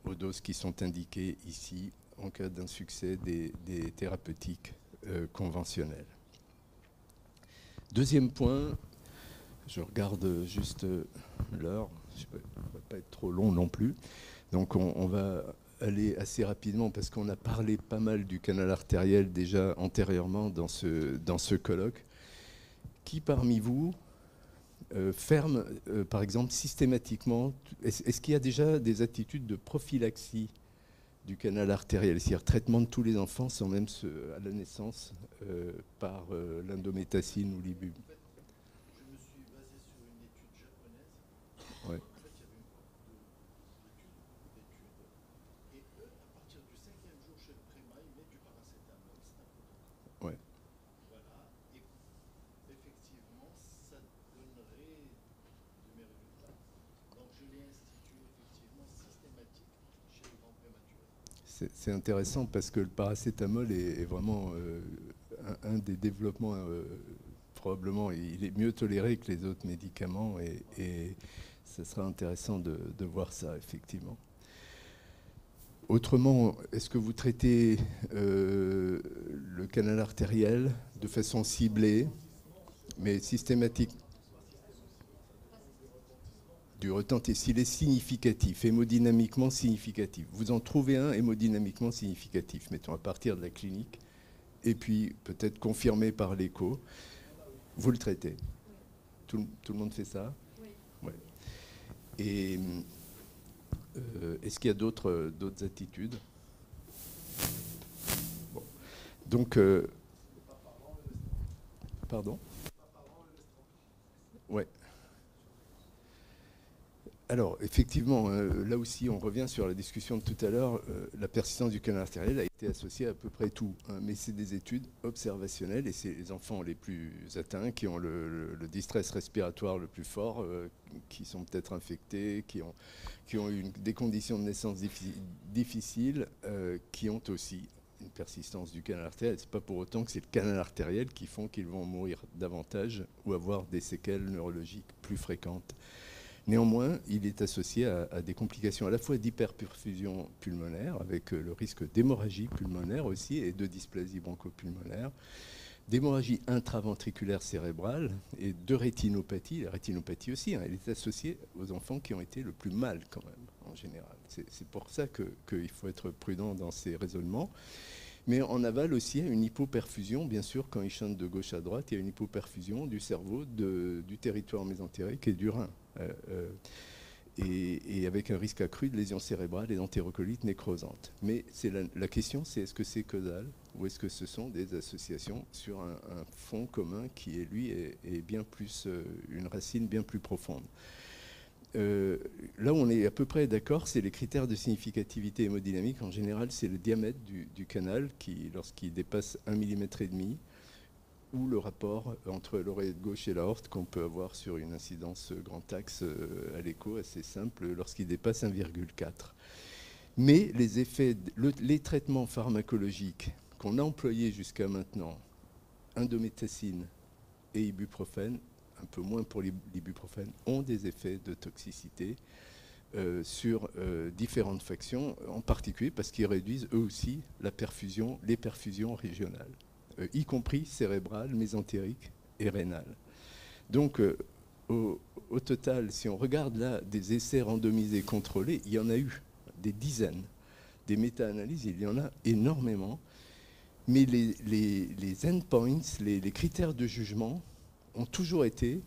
aux doses qui sont indiquées ici en cas d'insuccès des thérapeutiques conventionnelles. Deuxième point, je regarde juste l'heure, ça ne va pas être trop long non plus, donc on va aller assez rapidement parce qu'on a parlé pas mal du canal artériel déjà antérieurement dans ce colloque. Qui parmi vous ferme, par exemple, systématiquement, est-ce qu'il y a déjà des attitudes de prophylaxie du canal artériel, c'est-à-dire traitement de tous les enfants sans même à la naissance par l'indométacine ou l'ibube? Je me suis basé sur une étude japonaise. Ouais. En fait, il y avait une cohorte d'études. Et eux, à partir du 5e jour chez le préma, ils mettent du paracétamol, c'est un protocole. Ouais. Voilà. Et effectivement, ça donnerait de mes résultats. Donc je l'ai institué effectivement systématique chez les grands prématurés. C'est intéressant parce que le paracétamol est vraiment un des développements, probablement, il est mieux toléré que les autres médicaments et ça sera intéressant de voir ça, effectivement. Autrement, est-ce que vous traitez le canal artériel de façon ciblée, mais systématique? Du retentissement, s'il est significatif, hémodynamiquement significatif. Vous en trouvez un hémodynamiquement significatif, mettons à partir de la clinique, et puis peut-être confirmé par l'écho. Vous le traitez. Tout le monde fait ça? Oui. Ouais. Et est-ce qu'il y a d'autres attitudes? Bon. Donc, pardon? Ouais. Alors, effectivement, là aussi, on revient sur la discussion de tout à l'heure. La persistance du canal artériel a été associée à peu près tout, hein, mais c'est des études observationnelles et c'est les enfants les plus atteints qui ont le distress respiratoire le plus fort, qui sont peut-être infectés, qui ont eu des conditions de naissance difficiles, qui ont aussi une persistance du canal artériel. Ce n'est pas pour autant que c'est le canal artériel qui font qu'ils vont mourir davantage ou avoir des séquelles neurologiques plus fréquentes. Néanmoins, il est associé à des complications à la fois d'hyperperfusion pulmonaire, avec le risque d'hémorragie pulmonaire aussi, et de dysplasie bronchopulmonaire, d'hémorragie intraventriculaire cérébrale et de rétinopathie. La rétinopathie aussi, hein, elle est associée aux enfants qui ont été le plus mal quand même, en général. C'est pour ça qu'il faut être prudent dans ces raisonnements. Mais en aval aussi, il y a une hypoperfusion, bien sûr, quand ils chantent de gauche à droite, il y a une hypoperfusion du cerveau, du territoire mésentérique et du rein. Et avec un risque accru de lésions cérébrales et d'entérocolites nécrosantes. Mais la question, c'est est-ce que c'est causal ou est-ce que ce sont des associations sur un fond commun qui, lui, est bien plus, une racine bien plus profonde. Là où on est à peu près d'accord, c'est les critères de significativité hémodynamique. En général, c'est le diamètre du canal qui, lorsqu'il dépasse 1,5 mm, ou le rapport entre l'oreillette gauche et l'aorte qu'on peut avoir sur une incidence grand axe à l'écho assez simple lorsqu'il dépasse 1,4. Mais les traitements pharmacologiques qu'on a employés jusqu'à maintenant, indométacine et ibuprofène, un peu moins pour l'ibuprofène, ont des effets de toxicité sur différentes factions, en particulier parce qu'ils réduisent eux aussi les perfusions régionales, y compris cérébrale, mésentérique et rénale. Donc, au total, si on regarde là des essais randomisés contrôlés, il y en a eu des dizaines. Des méta-analyses, il y en a énormément. Mais les endpoints, les critères de jugement, ont toujours été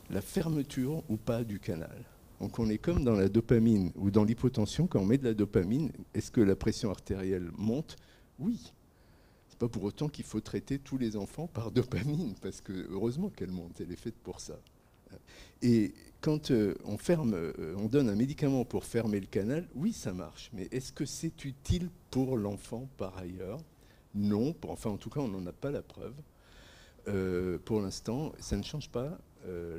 la fermeture ou pas du canal. Donc on est comme dans la dopamine ou dans l'hypotension, quand on met de la dopamine, est-ce que la pression artérielle monte? Oui. C'est pas pour autant qu'il faut traiter tous les enfants par dopamine, parce que heureusement qu'elle monte, elle est faite pour ça. Et quand on donne un médicament pour fermer le canal, oui, ça marche. Mais est-ce que c'est utile pour l'enfant par ailleurs? Non. Enfin, en tout cas, on n'en a pas la preuve. pour l'instant, ça ne change pas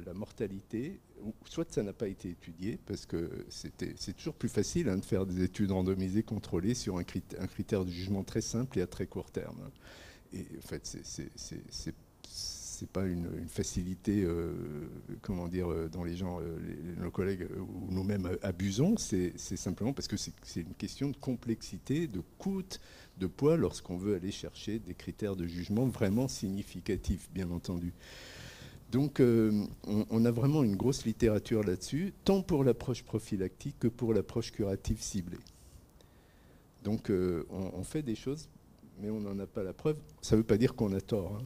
la mortalité. Soit ça n'a pas été étudié, parce que c'est toujours plus facile de faire des études randomisées contrôlées sur un critère de jugement très simple et à très court terme. Et en fait, c'est pas une facilité, comment dire, dont les gens, nos collègues ou nous-mêmes abusons. C'est simplement parce que c'est une question de complexité, de coût, de poids, lorsqu'on veut aller chercher des critères de jugement vraiment significatifs, bien entendu. Donc, on a vraiment une grosse littérature là-dessus, tant pour l'approche prophylactique que pour l'approche curative ciblée. Donc, on fait des choses, mais on n'en a pas la preuve. Ça ne veut pas dire qu'on a tort. Hein.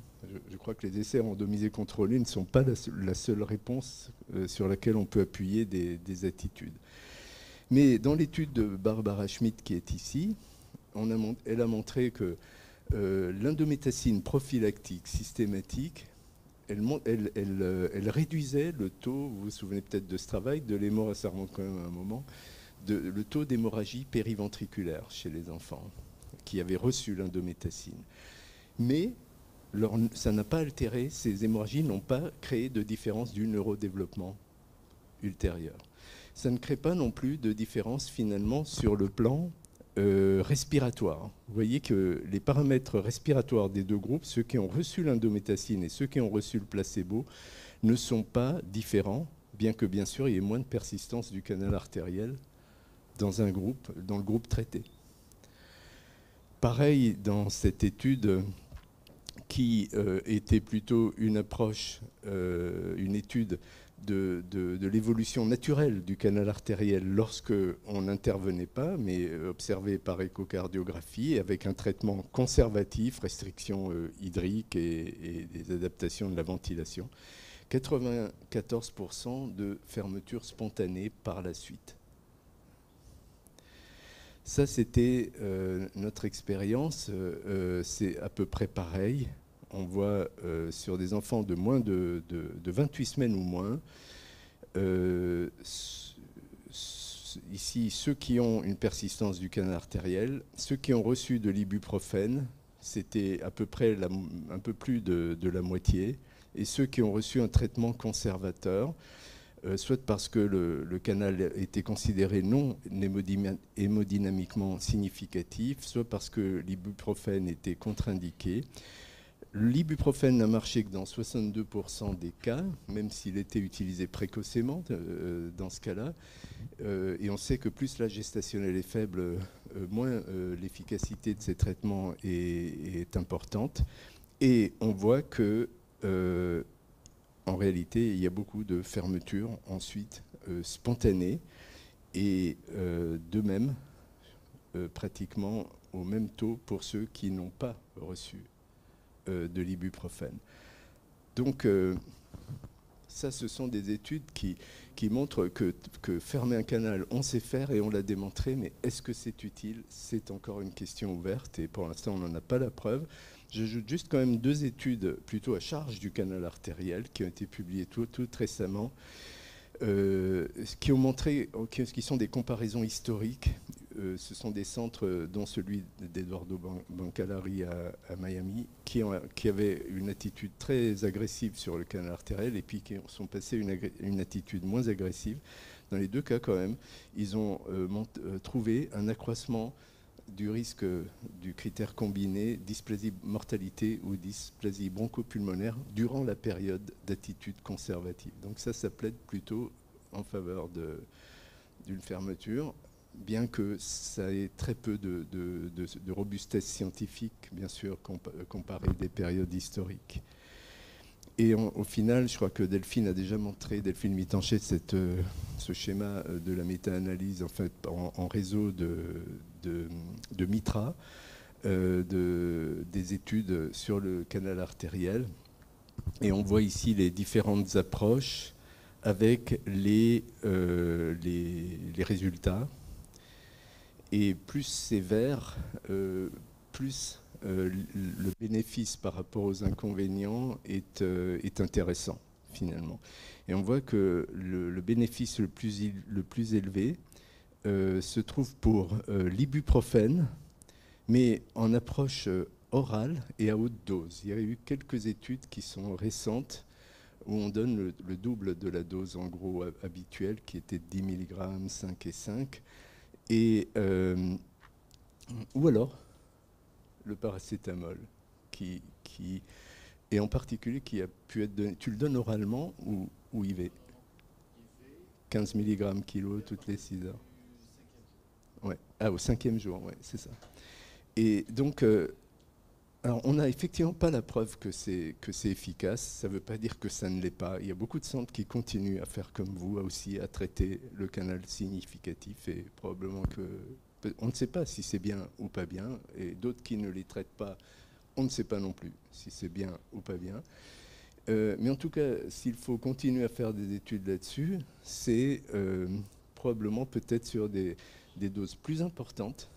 Je crois que les essais randomisés contrôlés ne sont pas la seule réponse sur laquelle on peut appuyer des attitudes. Mais dans l'étude de Barbara Schmidt qui est ici, elle a montré que l'indométacine prophylactique systématique, elle réduisait le taux, vous vous souvenez peut-être de ce travail, de l'hémorragie, ça remonte quand même à un moment, le taux d'hémorragie périventriculaire chez les enfants qui avaient reçu l'indométacine. Mais ça n'a pas altéré, ces hémorragies n'ont pas créé de différence du neurodéveloppement ultérieur. Ça ne crée pas non plus de différence finalement sur le plan respiratoire. Vous voyez que les paramètres respiratoires des deux groupes, ceux qui ont reçu l'indométacine et ceux qui ont reçu le placebo, ne sont pas différents, bien que bien sûr il y ait moins de persistance du canal artériel dans le groupe traité. Pareil dans cette étude qui était plutôt une approche, une étude de l'évolution naturelle du canal artériel lorsque on n'intervenait pas, mais observé par échocardiographie avec un traitement conservatif, restriction hydrique et des adaptations de la ventilation. 94% de fermeture spontanée par la suite. Ça, c'était notre expérience. C'est à peu près pareil. On voit sur des enfants de moins de 28 semaines ou moins, ici, ceux qui ont une persistance du canal artériel, ceux qui ont reçu de l'ibuprofène, c'était à peu près un peu plus de la moitié, et ceux qui ont reçu un traitement conservateur, soit parce que le canal était considéré non hémodynamiquement significatif, soit parce que l'ibuprofène était contre-indiqué. L'ibuprofène n'a marché que dans 62% des cas, même s'il était utilisé précocement dans ce cas-là. Et on sait que plus la gestationnelle est faible, moins l'efficacité de ces traitements est importante. Et on voit que, en réalité, il y a beaucoup de fermetures ensuite spontanées et de même, pratiquement au même taux pour ceux qui n'ont pas reçu de l'ibuprofène. Donc, ça, ce sont des études qui montrent que fermer un canal, on sait faire et on l'a démontré, mais est-ce que c'est utile? C'est encore une question ouverte et pour l'instant, on n'en a pas la preuve. J'ajoute juste quand même 2 études plutôt à charge du canal artériel qui ont été publiées tout récemment, qui ont montré, qui sont des comparaisons historiques. Ce sont des centres, dont celui d'Eduardo Bancalari à Miami, qui avaient une attitude très agressive sur le canal artériel et puis qui sont passés une attitude moins agressive. Dans les 2 cas quand même, ils ont trouvé un accroissement du risque du critère combiné dysplasie mortalité ou dysplasie bronchopulmonaire durant la période d'attitude conservative. Donc ça plaide plutôt en faveur d'une fermeture, bien que ça ait très peu de robustesse scientifique, bien sûr, comparé des périodes historiques. Et au final, je crois que Delphine a déjà montré, Delphine Mittanchet, ce schéma de la méta-analyse en fait, en réseau de Mitra, des études sur le canal artériel. Et on voit ici les différentes approches avec les résultats. Et plus c'est vert, plus le bénéfice par rapport aux inconvénients est intéressant, finalement. Et on voit que le bénéfice le plus élevé se trouve pour l'ibuprofène, mais en approche orale et à haute dose. Il y a eu quelques études qui sont récentes où on donne le double de la dose en gros habituelle qui était 10 mg, 5 et 5. Et, ou alors le paracétamol et en particulier qui a pu être donné. Tu le donnes oralement ou IV? 15 mg kilo toutes les 6 heures. Ouais. Ah, au 5e jour, ouais, c'est ça. Et donc, alors on n'a effectivement pas la preuve que c'est efficace. Ça ne veut pas dire que ça ne l'est pas. Il y a beaucoup de centres qui continuent à faire comme vous, aussi à traiter le canal significatif, et probablement que on ne sait pas si c'est bien ou pas bien, et d'autres qui ne les traitent pas, on ne sait pas non plus si c'est bien ou pas bien. Mais en tout cas, s'il faut continuer à faire des études là-dessus, c'est probablement peut-être sur des doses plus importantes,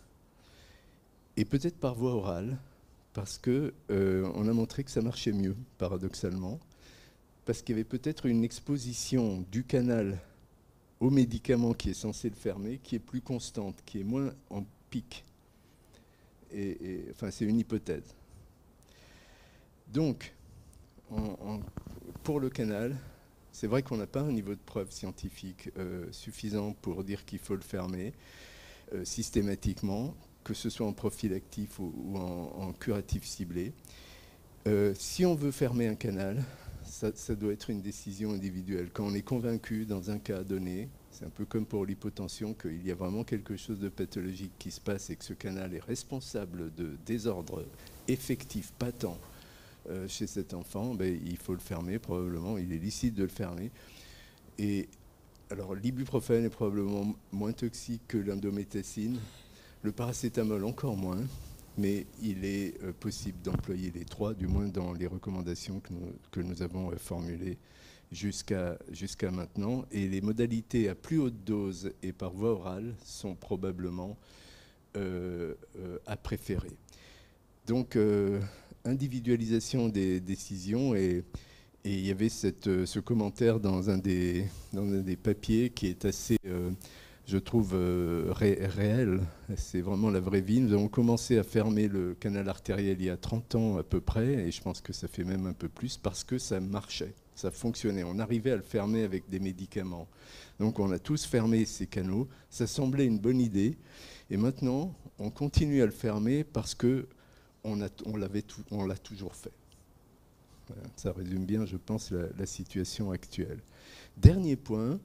et peut-être par voie orale, parce qu'on a montré que ça marchait mieux, paradoxalement, parce qu'il y avait peut-être une exposition du canal au médicament qui est censé le fermer, qui est plus constante, qui est moins en pic. Enfin, c'est une hypothèse. Donc, pour le canal, c'est vrai qu'on n'a pas un niveau de preuve scientifique suffisant pour dire qu'il faut le fermer systématiquement, que ce soit en prophylactif ou en curatif ciblé. Si on veut fermer un canal, ça doit être une décision individuelle. Quand on est convaincu dans un cas donné, c'est un peu comme pour l'hypotension, qu'il y a vraiment quelque chose de pathologique qui se passe et que ce canal est responsable de désordres effectifs, patents, chez cet enfant, ben, il faut le fermer probablement, il est licite de le fermer. Et alors l'ibuprofène est probablement moins toxique que l'indométhacine, le paracétamol encore moins, mais il est possible d'employer les trois, du moins dans les recommandations que nous avons formulées jusqu'à maintenant. Et les modalités à plus haute dose et par voie orale sont probablement à préférer. Donc, individualisation des décisions, et il y avait ce commentaire dans un des papiers qui est assez, je trouve, réel. C'est vraiment la vraie vie. Nous avons commencé à fermer le canal artériel il y a 30 ans à peu près, et je pense que ça fait même un peu plus, parce que ça marchait, ça fonctionnait. On arrivait à le fermer avec des médicaments. Donc on a tous fermé ces canaux. Ça semblait une bonne idée. Et maintenant, on continue à le fermer parce que on l'a toujours fait. Voilà, ça résume bien, je pense, la situation actuelle. Dernier point,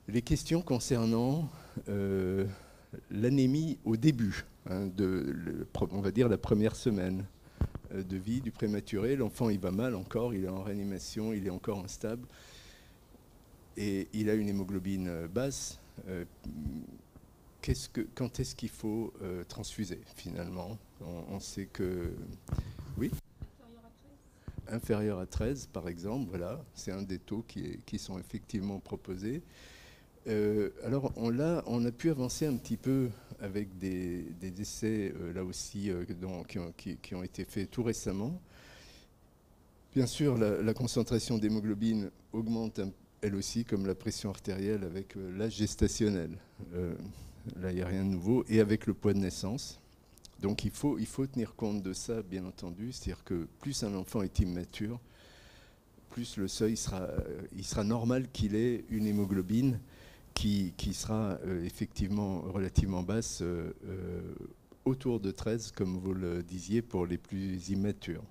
les questions concernant l'anémie au début, on va dire la première semaine de vie du prématuré. L'enfant, il va mal encore, il est en réanimation, il est encore instable, et il a une hémoglobine basse. Quand est-ce qu'il faut transfuser, finalement? On sait que... Oui ? Inférieur à 13, par exemple, voilà, c'est un des taux qui sont effectivement proposés. Alors, on a pu avancer un petit peu avec des essais, là aussi, qui ont été faits tout récemment. Bien sûr, la concentration d'hémoglobine augmente elle aussi, comme la pression artérielle avec l'âge gestationnel. Là, il n'y a rien de nouveau. Et avec le poids de naissance. Donc il faut tenir compte de ça, bien entendu. C'est-à-dire que plus un enfant est immature, plus le seuil il sera normal qu'il ait une hémoglobine qui sera effectivement relativement basse, autour de 13, comme vous le disiez, pour les plus immatures.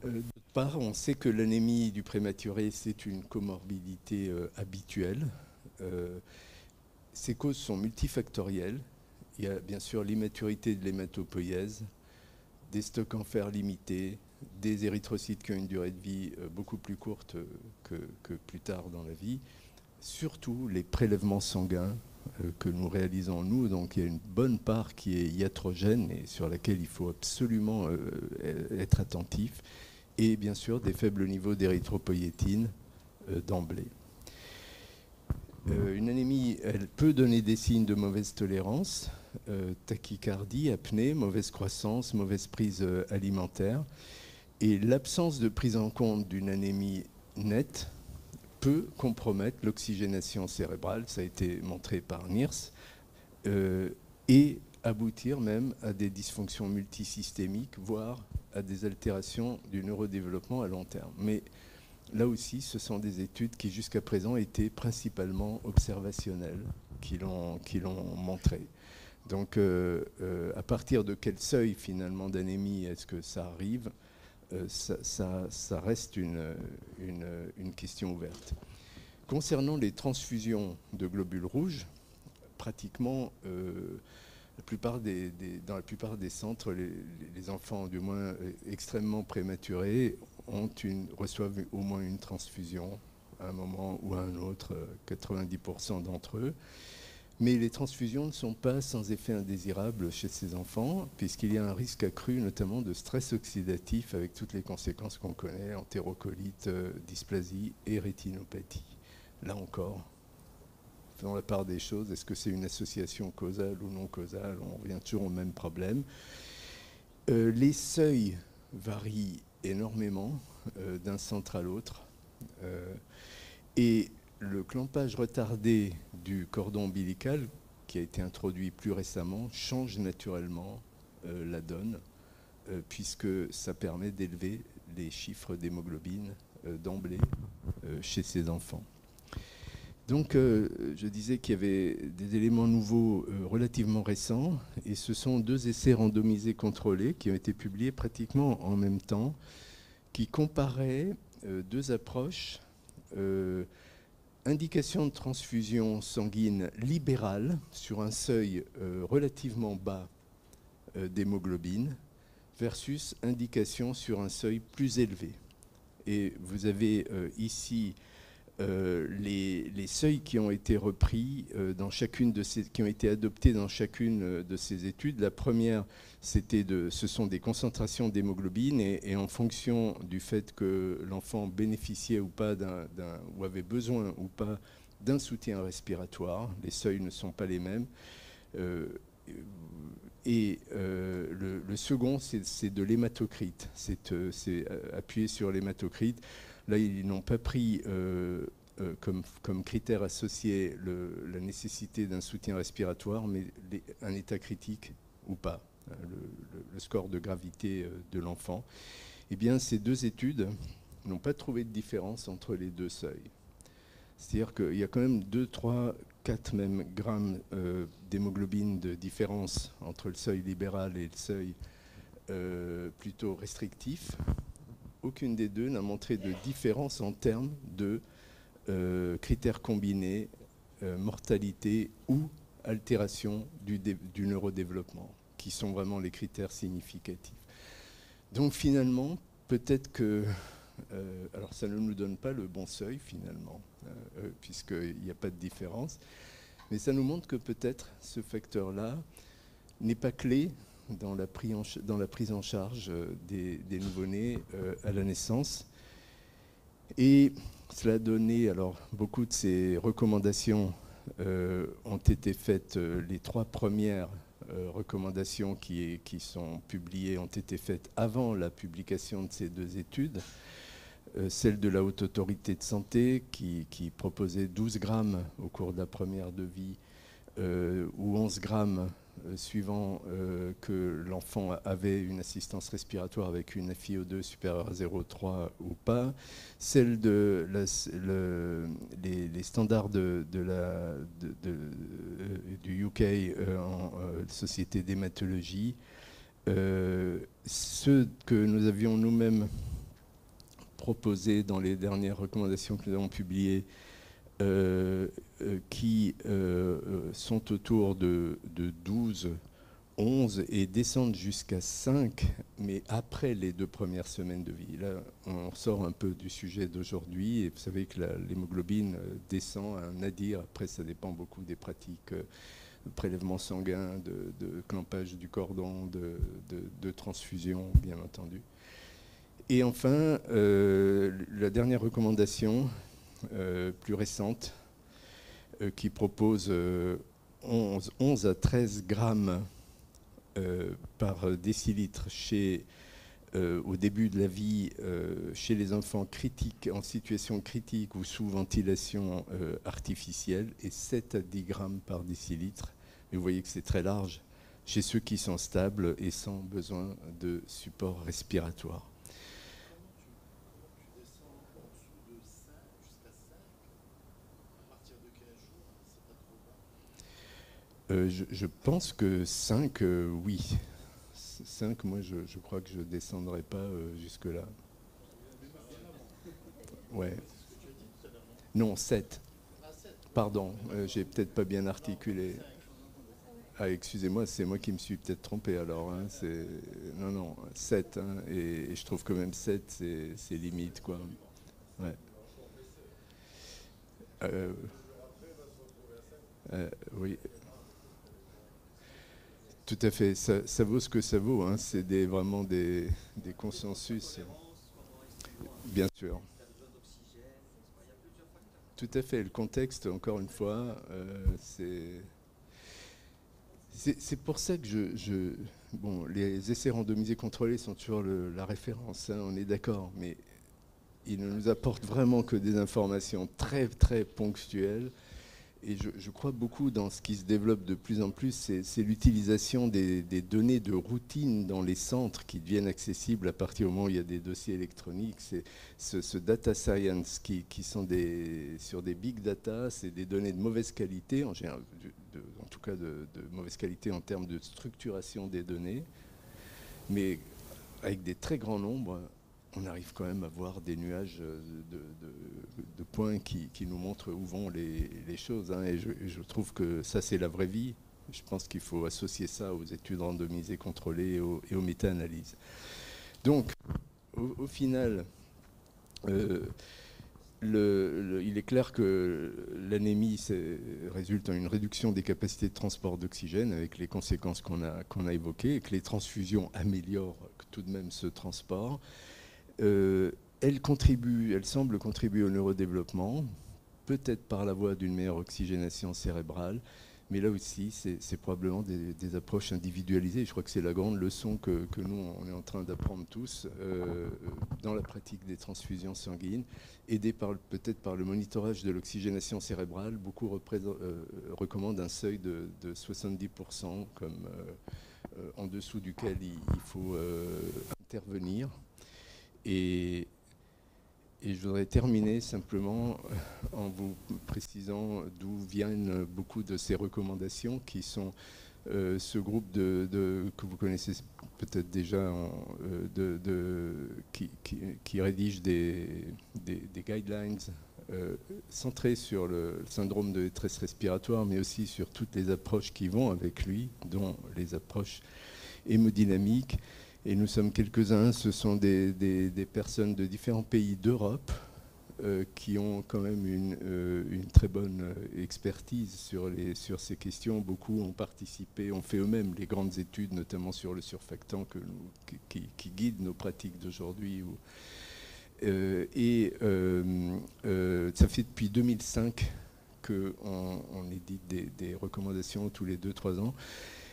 D'autre part, on sait que l'anémie du prématuré, c'est une comorbidité habituelle. Ces causes sont multifactorielles. Il y a bien sûr l'immaturité de l'hématopoïèse, des stocks en fer limités, des érythrocytes qui ont une durée de vie beaucoup plus courte que plus tard dans la vie. Surtout les prélèvements sanguins que nous réalisons nous. Donc il y a une bonne part qui est iatrogène et sur laquelle il faut absolument être attentif. Et bien sûr des faibles niveaux d'érythropoïétine d'emblée. Une anémie, elle peut donner des signes de mauvaise tolérance, tachycardie, apnée, mauvaise croissance, mauvaise prise alimentaire. Et l'absence de prise en compte d'une anémie nette peut compromettre l'oxygénation cérébrale, ça a été montré par NIRS, et aboutir même à des dysfonctions multisystémiques, voire à des altérations du neurodéveloppement à long terme. Mais là aussi, ce sont des études qui jusqu'à présent étaient principalement observationnelles, qui l'ont montré. Donc à partir de quel seuil finalement d'anémie est-ce que ça arrive, ça reste une question ouverte. Concernant les transfusions de globules rouges, pratiquement dans la plupart des centres, les enfants, du moins extrêmement prématurés, reçoivent au moins une transfusion à un moment ou à un autre, 90% d'entre eux. Mais les transfusions ne sont pas sans effet indésirable chez ces enfants, puisqu'il y a un risque accru, notamment de stress oxydatif, avec toutes les conséquences qu'on connaît, entérocolite, dysplasie et rétinopathie. Là encore, dans la part des choses, est-ce que c'est une association causale ou non causale? On revient toujours au même problème. Les seuils varient énormément d'un centre à l'autre. Et le clampage retardé du cordon ombilical, qui a été introduit plus récemment, change naturellement la donne, puisque ça permet d'élever les chiffres d'hémoglobine d'emblée chez ces enfants. Donc, je disais qu'il y avait des éléments nouveaux relativement récents, et ce sont 2 essais randomisés contrôlés qui ont été publiés pratiquement en même temps, qui comparaient 2 approches, indication de transfusion sanguine libérale sur un seuil relativement bas d'hémoglobine, versus indication sur un seuil plus élevé. Et vous avez ici les seuils qui ont été repris dans chacune de ces, qui ont été adoptés dans chacune de ces études. La première, ce sont des concentrations d'hémoglobine et en fonction du fait que l'enfant bénéficiait ou pas ou avait besoin ou pas d'un soutien respiratoire, les seuils ne sont pas les mêmes. Et le second, c'est de l'hématocrite. C'est appuyé sur l'hématocrite. Là, ils n'ont pas pris comme critère associé la nécessité d'un soutien respiratoire, mais un état critique ou pas, le score de gravité de l'enfant. Eh bien, ces 2 études n'ont pas trouvé de différence entre les 2 seuils. C'est-à-dire qu'il y a quand même 2, 3, 4 même grammes d'hémoglobine de différence entre le seuil libéral et le seuil plutôt restrictif. Aucune des 2 n'a montré de différence en termes de critères combinés, mortalité ou altération du neurodéveloppement, qui sont vraiment les critères significatifs. Donc finalement, peut-être que... alors ça ne nous donne pas le bon seuil finalement, puisqu'il n'y a pas de différence, mais ça nous montre que peut-être ce facteur-là n'est pas clé dans la prise en charge des nouveau-nés à la naissance. Et cela a donné, alors beaucoup de ces recommandations ont été faites, les 3 premières recommandations qui sont publiées ont été faites avant la publication de ces 2 études. Celle de la Haute Autorité de Santé qui proposait 12 grammes au cours de la première de vie ou 11 grammes suivant que l'enfant avait une assistance respiratoire avec une FiO2 supérieure à 0,3 ou pas. Celle de les standards du UK en Société d'hématologie, ceux que nous avions nous-mêmes proposés dans les dernières recommandations que nous avons publiées, qui sont autour de 12, 11 et descendent jusqu'à 5, mais après les 2 premières semaines de vie. Là, on sort un peu du sujet d'aujourd'hui, et vous savez que l'hémoglobine descend à un nadir. Après, ça dépend beaucoup des pratiques de prélèvement sanguin, de clampage du cordon, de transfusion, bien entendu. Et enfin, la dernière recommandation, plus récente, qui propose 11 à 13 grammes par décilitre au début de la vie chez les enfants critiques, en situation critique ou sous ventilation artificielle, et 7 à 10 grammes par décilitre. Et vous voyez que c'est très large chez ceux qui sont stables et sans besoin de support respiratoire. Comment tu descends en dessous de 5 jusqu'à 5? À partir de quel jour? C'est pas trop bas? Je pense que 5, oui. 5, moi je crois que je ne descendrai pas jusque-là. Ouais. C'est ce que tu as dit tout à l'heure, non? Non, 7. Ah, 7. Pardon, j'ai peut-être pas bien articulé. 5. Ah, excusez-moi, c'est moi qui me suis peut-être trompé alors. Hein, non, 7. Hein, et je trouve que même 7, c'est limite, quoi. Ouais. Oui. Tout à fait. Ça vaut ce que ça vaut. Hein. C'est vraiment des consensus. Bien sûr. Tout à fait. Le contexte, encore une fois, c'est pour ça que bon, les essais randomisés contrôlés sont toujours la référence, hein, on est d'accord, mais ils ne nous apportent vraiment que des informations très, très ponctuelles. Et je crois beaucoup dans ce qui se développe de plus en plus, c'est l'utilisation des données de routine dans les centres qui deviennent accessibles à partir du moment où il y a des dossiers électroniques. C'est ce data science qui sont sur des big data, c'est des données de mauvaise qualité, en général, en tout cas de mauvaise qualité en termes de structuration des données, mais avec des très grands nombres. On arrive quand même à voir des nuages de points qui nous montrent où vont les choses. Hein, et je trouve que ça, c'est la vraie vie. Je pense qu'il faut associer ça aux études randomisées, contrôlées et aux méta-analyses. Donc, au final, il est clair que l'anémie résulte en une réduction des capacités de transport d'oxygène avec les conséquences qu'on a évoquées, et que les transfusions améliorent tout de même ce transport. Elle semble contribuer au neurodéveloppement, peut-être par la voie d'une meilleure oxygénation cérébrale, mais là aussi, c'est probablement des approches individualisées. Je crois que c'est la grande leçon que nous, on est en train d'apprendre tous dans la pratique des transfusions sanguines, aidées peut-être par le monitorage de l'oxygénation cérébrale. Beaucoup recommandent un seuil de 70%, en dessous duquel il faut intervenir. Et je voudrais terminer simplement en vous précisant d'où viennent beaucoup de ces recommandations, qui sont ce groupe que vous connaissez peut-être déjà, qui rédige des guidelines centrés sur le syndrome de détresse respiratoire, mais aussi sur toutes les approches qui vont avec lui, dont les approches hémodynamiques. Et nous sommes quelques-uns, ce sont des personnes de différents pays d'Europe qui ont quand même une très bonne expertise sur ces questions. Beaucoup ont participé, ont fait eux-mêmes les grandes études, notamment sur le surfactant qui guide nos pratiques d'aujourd'hui. Ça fait depuis 2005 qu'on édite des recommandations tous les 2-3 ans.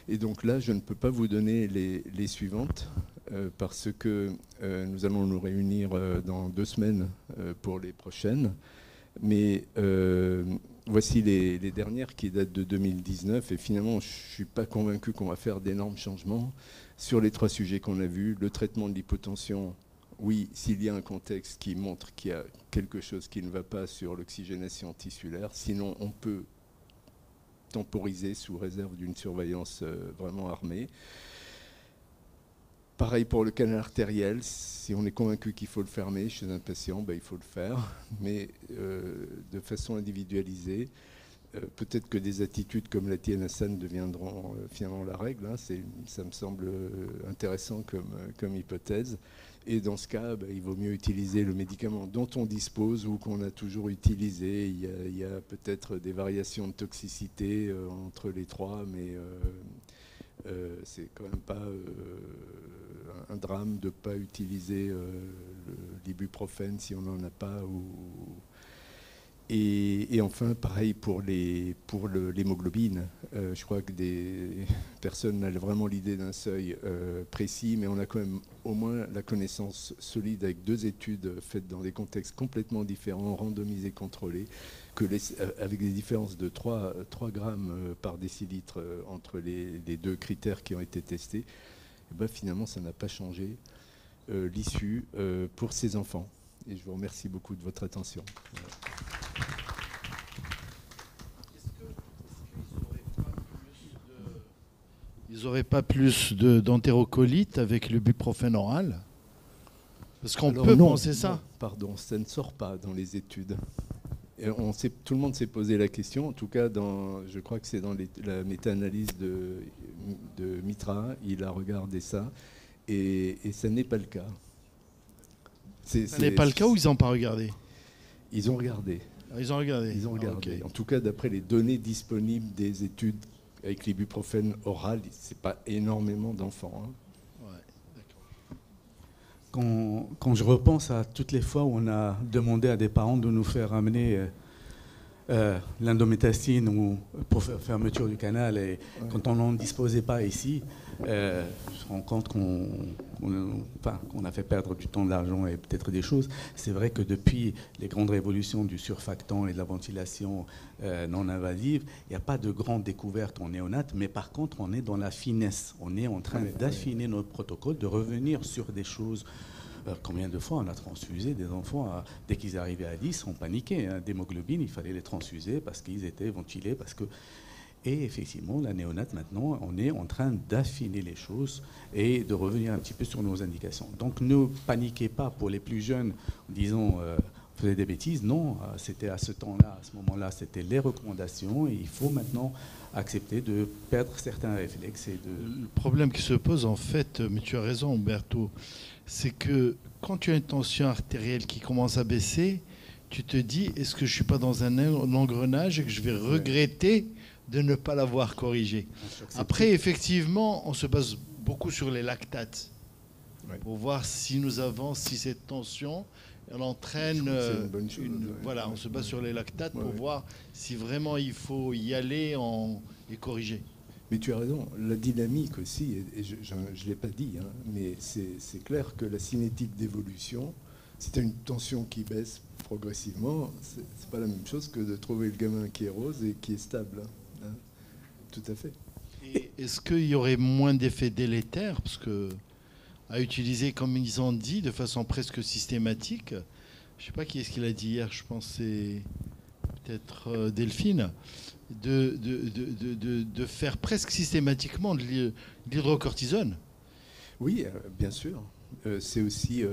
Et donc là, je ne peux pas vous donner les suivantes parce que nous allons nous réunir dans 2 semaines pour les prochaines. Mais voici les dernières qui datent de 2019. Et finalement, je ne suis pas convaincu qu'on va faire d'énormes changements sur les 3 sujets qu'on a vus. Le traitement de l'hypotension, oui, s'il y a un contexte qui montre qu'il y a quelque chose qui ne va pas sur l'oxygénation tissulaire. Sinon, on peut temporisé sous réserve d'une surveillance vraiment armée. Pareil pour le canal artériel, si on est convaincu qu'il faut le fermer chez un patient, il faut le faire, mais de façon individualisée. Peut-être que des attitudes comme la tienne, Hassan, deviendront finalement la règle. Hein, ça me semble intéressant comme hypothèse. Et dans ce cas, il vaut mieux utiliser le médicament dont on dispose ou qu'on a toujours utilisé. Il y a peut-être des variations de toxicité entre les 3, mais c'est quand même pas un drame de ne pas utiliser l'ibuprofène si on n'en a pas. Et enfin, pareil pour l'hémoglobine. Je crois que personne n'a vraiment l'idée d'un seuil précis, mais on a quand même au moins la connaissance solide avec 2 études faites dans des contextes complètement différents, randomisés, contrôlés, avec des différences de 3 grammes par décilitre entre les 2 critères qui ont été testés. Et ben, finalement, ça n'a pas changé l'issue pour ces enfants. Et je vous remercie beaucoup de votre attention. Ils n'auraient pas plus d'entérocolite avec le buprofène oral? Parce qu'on peut penser ça. Non, pardon, ça ne sort pas dans les études. Et tout le monde s'est posé la question. En tout cas, je crois que c'est dans la méta-analyse de Mitra, il a regardé ça. Et ça n'est pas le cas. Ça n'est pas le cas ou ils n'ont pas regardé? Ils ont regardé. Ah, ils ont regardé. Ils ont regardé. Okay. En tout cas, d'après les données disponibles des études avec l'ibuprofène oral, c'est pas énormément d'enfants. Hein. Ouais, quand je repense à toutes les fois où on a demandé à des parents de nous faire amener l'indométacine ou pour fermeture du canal, et quand on n'en disposait pas ici, je me rends compte qu'on a fait perdre du temps, de l'argent et peut-être des choses. C'est vrai que depuis les grandes révolutions du surfactant et de la ventilation non invasive, il n'y a pas de grande découverte en néonat, mais par contre on est dans la finesse, on est en train d'affiner notre protocole, de revenir sur des choses. Combien de fois on a transfusé des enfants, dès qu'ils arrivaient à 10, on paniquait. Hein, d'hémoglobine, il fallait les transfuser parce qu'ils étaient ventilés. Et effectivement, la néonate, maintenant, on est en train d'affiner les choses et de revenir un petit peu sur nos indications. Donc ne paniquez pas pour les plus jeunes, disons, on faisait des bêtises. Non, c'était à ce temps-là, à ce moment-là, c'était les recommandations. Et il faut maintenant accepter de perdre certains réflexes. Le problème qui se pose, en fait, mais tu as raison, Umberto, c'est que quand tu as une tension artérielle qui commence à baisser, tu te dis, est-ce que je ne suis pas dans un engrenage et que je vais regretter de ne pas l'avoir corrigé? Après, effectivement, on se base beaucoup sur les lactates pour voir si nous avons, si cette tension, elle entraîne voilà, on se base sur les lactates pour voir si vraiment il faut y aller et corriger. Mais tu as raison, la dynamique aussi, et je ne l'ai pas dit, hein, mais c'est clair que la cinétique d'évolution, si tu as une tension qui baisse progressivement, c'est pas la même chose que de trouver le gamin qui est rose et qui est stable. Hein. Tout à fait. Et est-ce qu'il y aurait moins d'effets délétères? Parce que à utiliser, comme ils ont dit, de façon presque systématique, je ne sais pas qui est-ce qu'il a dit hier, je pense que c'est peut-être Delphine, de faire presque systématiquement de l'hydrocortisone. Oui, bien sûr. C'est aussi,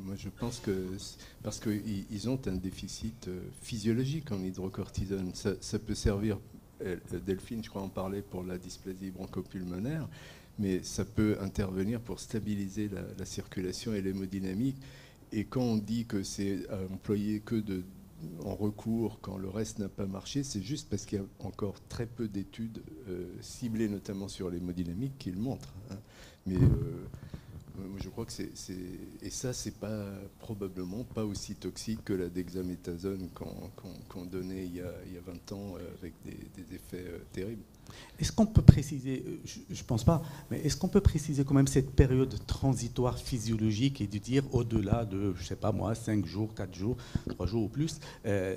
moi je pense que, parce qu'ils ont un déficit physiologique en hydrocortisone. Ça peut servir, Delphine, je crois en parlait, pour la dysplasie bronchopulmonaire, mais ça peut intervenir pour stabiliser la circulation et l'hémodynamique. Et quand on dit que c'est employé que en recours quand le reste n'a pas marché, c'est juste parce qu'il y a encore très peu d'études ciblées notamment sur l'hémodynamique qui le montrent. Hein. Mais je crois que et ça, c'est probablement pas aussi toxique que la dexaméthasone qu'on donnait il y a 20 ans avec des effets terribles. Est-ce qu'on peut préciser, je ne pense pas, mais est-ce qu'on peut préciser quand même cette période transitoire physiologique et de dire au-delà de, je ne sais pas moi, 5 jours, 4 jours, 3 jours ou plus,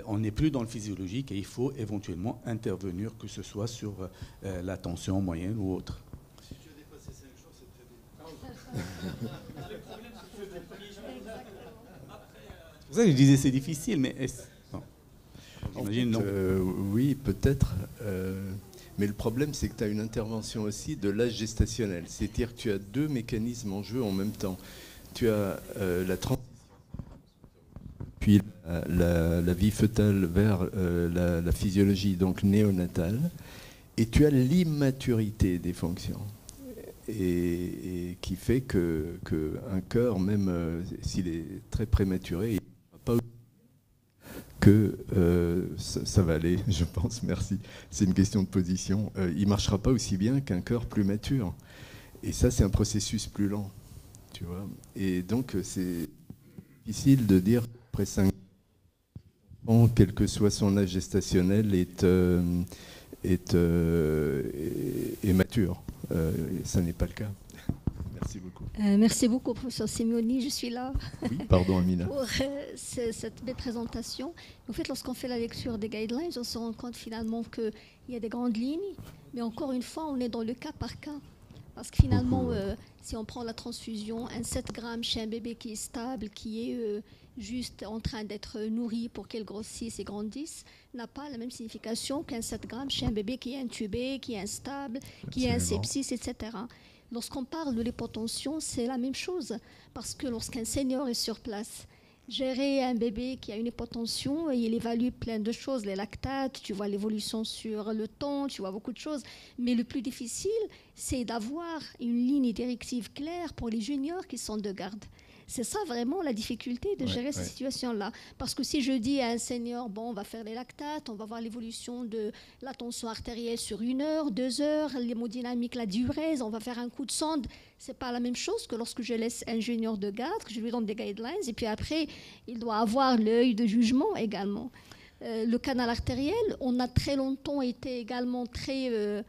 on n'est plus dans le physiologique et il faut éventuellement intervenir, que ce soit sur la tension moyenne ou autre? Si tu as dépassé 5 jours, c'est très bien. C'est pour ça que je disais c'est difficile, mais non. J'imagine non. Oui, peut-être. Mais le problème, c'est que tu as une intervention aussi de l'âge gestationnel. C'est-à-dire que tu as 2 mécanismes en jeu en même temps. Tu as la transition, puis la vie fœtale vers la physiologie donc néonatale, et tu as l'immaturité des fonctions. Et qui fait qu'un cœur, même s'il est très prématuré, il ne va pas que ça va aller, je pense, merci. C'est une question de position. Il ne marchera pas aussi bien qu'un cœur plus mature. Et ça, c'est un processus plus lent, tu vois. Et donc, c'est difficile de dire, après 5 quel que soit son âge gestationnel, est mature. Ça n'est pas le cas. Merci beaucoup. Merci beaucoup, professeur Simeoni. Je suis là. Oui, pardon, Amina. Pour cette belle présentation. En fait, lorsqu'on fait la lecture des guidelines, on se rend compte finalement qu'il y a des grandes lignes, mais encore une fois, on est dans le cas par cas. Parce que finalement, si on prend la transfusion, un 7 grammes chez un bébé qui est stable, qui est juste en train d'être nourri pour qu'il grossisse et grandisse, n'a pas la même signification qu'un 7 grammes chez un bébé qui est intubé, qui est instable, qui a un sepsis, etc. Lorsqu'on parle de l'hypotension, c'est la même chose. Parce que lorsqu'un senior est sur place, gérer un bébé qui a une hypotension, il évalue plein de choses, les lactates, tu vois l'évolution sur le temps, tu vois beaucoup de choses. Mais le plus difficile, c'est d'avoir une ligne directive claire pour les juniors qui sont de garde. C'est ça vraiment la difficulté de gérer ces situations-là. Parce que si je dis à un senior, bon, on va faire les lactates, on va voir l'évolution de la tension artérielle sur 1 heure, 2 heures, l'hémodynamique, la diurèse, on va faire un coup de sonde, c'est pas la même chose que lorsque je laisse un junior de garde, que je lui donne des guidelines, et puis après, il doit avoir l'œil de jugement également. Le canal artériel, on a très longtemps été également très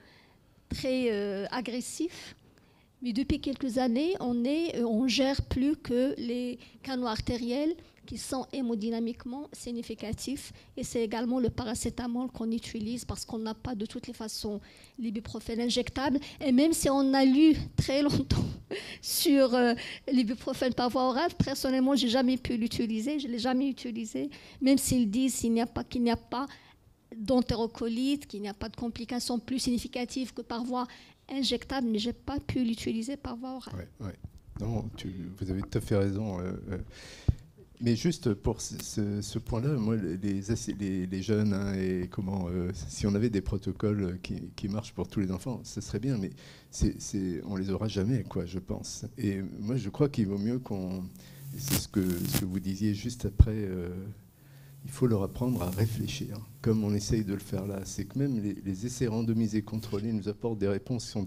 agressif. Mais depuis quelques années, on gère plus que les canaux artériels qui sont hémodynamiquement significatifs. Et c'est également le paracétamol qu'on utilise parce qu'on n'a pas de toutes les façons l'ibuprofène injectable. Et même si on a lu très longtemps sur l'ibuprofène par voie orale, personnellement, je n'ai jamais pu l'utiliser. Je ne l'ai jamais utilisé. Même s'ils disent qu'il n'y a pas d'entérocolite, qu'il n'y a pas de complications plus significatives que par voie injectable, mais je n'ai pas pu l'utiliser par voie orale. Ouais. Non, vous avez tout à fait raison. Mais juste pour ce point-là, moi, les jeunes, hein, et si on avait des protocoles qui marchent pour tous les enfants, ce serait bien, mais on les aura jamais, quoi, je pense. Et moi, je crois qu'il vaut mieux c'est ce que vous disiez juste après. Il faut leur apprendre à réfléchir, comme on essaye de le faire là. C'est que même les essais randomisés contrôlés nous apportent des réponses qui sont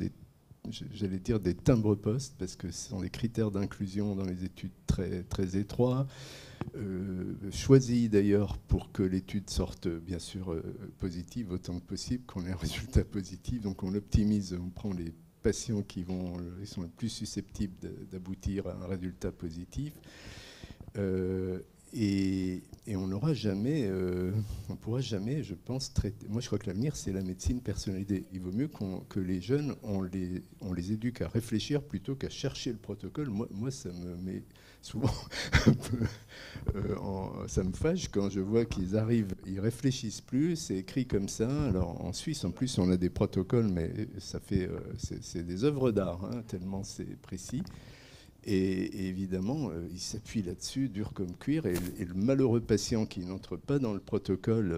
j'allais dire des timbres-poste, parce que ce sont des critères d'inclusion dans les études très, très étroits, choisis d'ailleurs pour que l'étude sorte bien sûr positive autant que possible, qu'on ait un résultat positif. Donc on optimise, on prend les patients qui sont les plus susceptibles d'aboutir à un résultat positif. Et on n'aura jamais, on pourra jamais, je pense, traiter. Moi, je crois que l'avenir, c'est la médecine personnalisée. Il vaut mieux que les jeunes, on les éduque à réfléchir plutôt qu'à chercher le protocole. Moi, ça me met souvent un peu, ça me fâche quand je vois qu'ils arrivent, ils réfléchissent plus, c'est écrit comme ça. Alors en Suisse, en plus, on a des protocoles, mais ça fait, c'est des œuvres d'art, hein, tellement c'est précis. Et évidemment, il s'appuie là-dessus, dur comme cuir. Et le malheureux patient qui n'entre pas dans le protocole,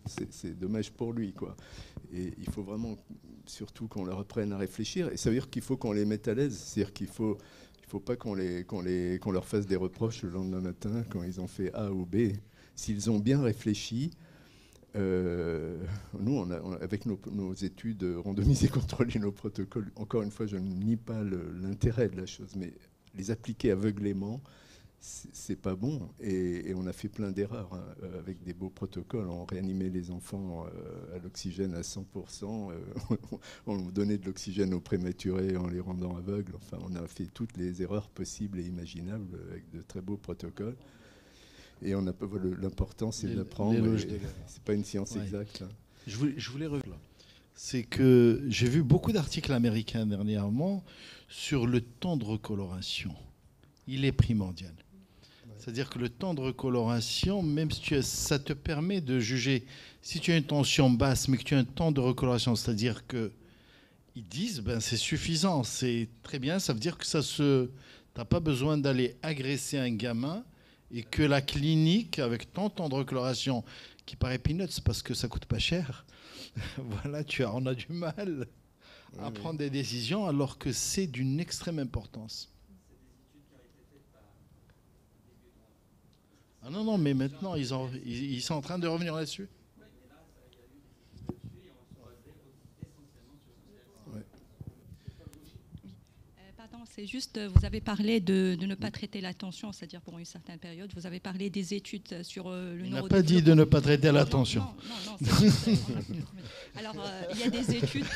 c'est dommage pour lui, quoi. Et il faut vraiment, surtout qu'on leur apprenne à réfléchir. Et ça veut dire qu'il faut qu'on les mette à l'aise. C'est-à-dire qu'il faut pas qu'on leur fasse des reproches le lendemain matin quand ils ont fait A ou B. S'ils ont bien réfléchi, nous, avec nos études randomisées, contrôlées, nos protocoles, encore une fois, je ne nie pas l'intérêt de la chose, mais les appliquer aveuglément, c'est pas bon. Et on a fait plein d'erreurs, hein, avec des beaux protocoles. On réanimait les enfants à l'oxygène à 100%, on donnait de l'oxygène aux prématurés en les rendant aveugles. Enfin, on a fait toutes les erreurs possibles et imaginables avec de très beaux protocoles. Et on a pas l'important, c'est d'apprendre. C'est pas une science exacte. Hein. Je voulais revenir. C'est que j'ai vu beaucoup d'articles américains dernièrement sur le temps de recoloration. Il est primordial. Ouais. C'est-à-dire que le temps de recoloration, même si ça te permet de juger si tu as une tension basse, mais que tu as un temps de recoloration, c'est-à-dire que ils disent c'est suffisant, c'est très bien. Ça veut dire que t'as pas besoin d'aller agresser un gamin. Et que la clinique, avec tant de recoloration, qui paraît peanuts parce que ça coûte pas cher, voilà, on a du mal à prendre des décisions alors que c'est d'une extrême importance. Ah non, mais maintenant, ils sont en train de revenir là-dessus. C'est C'est juste, vous avez parlé de ne pas traiter la tension, c'est-à-dire pour une certaine période. Vous avez parlé des études sur le Il n'a pas dit de ne pas traiter la tension. Non, c'est juste, alors, il y a des études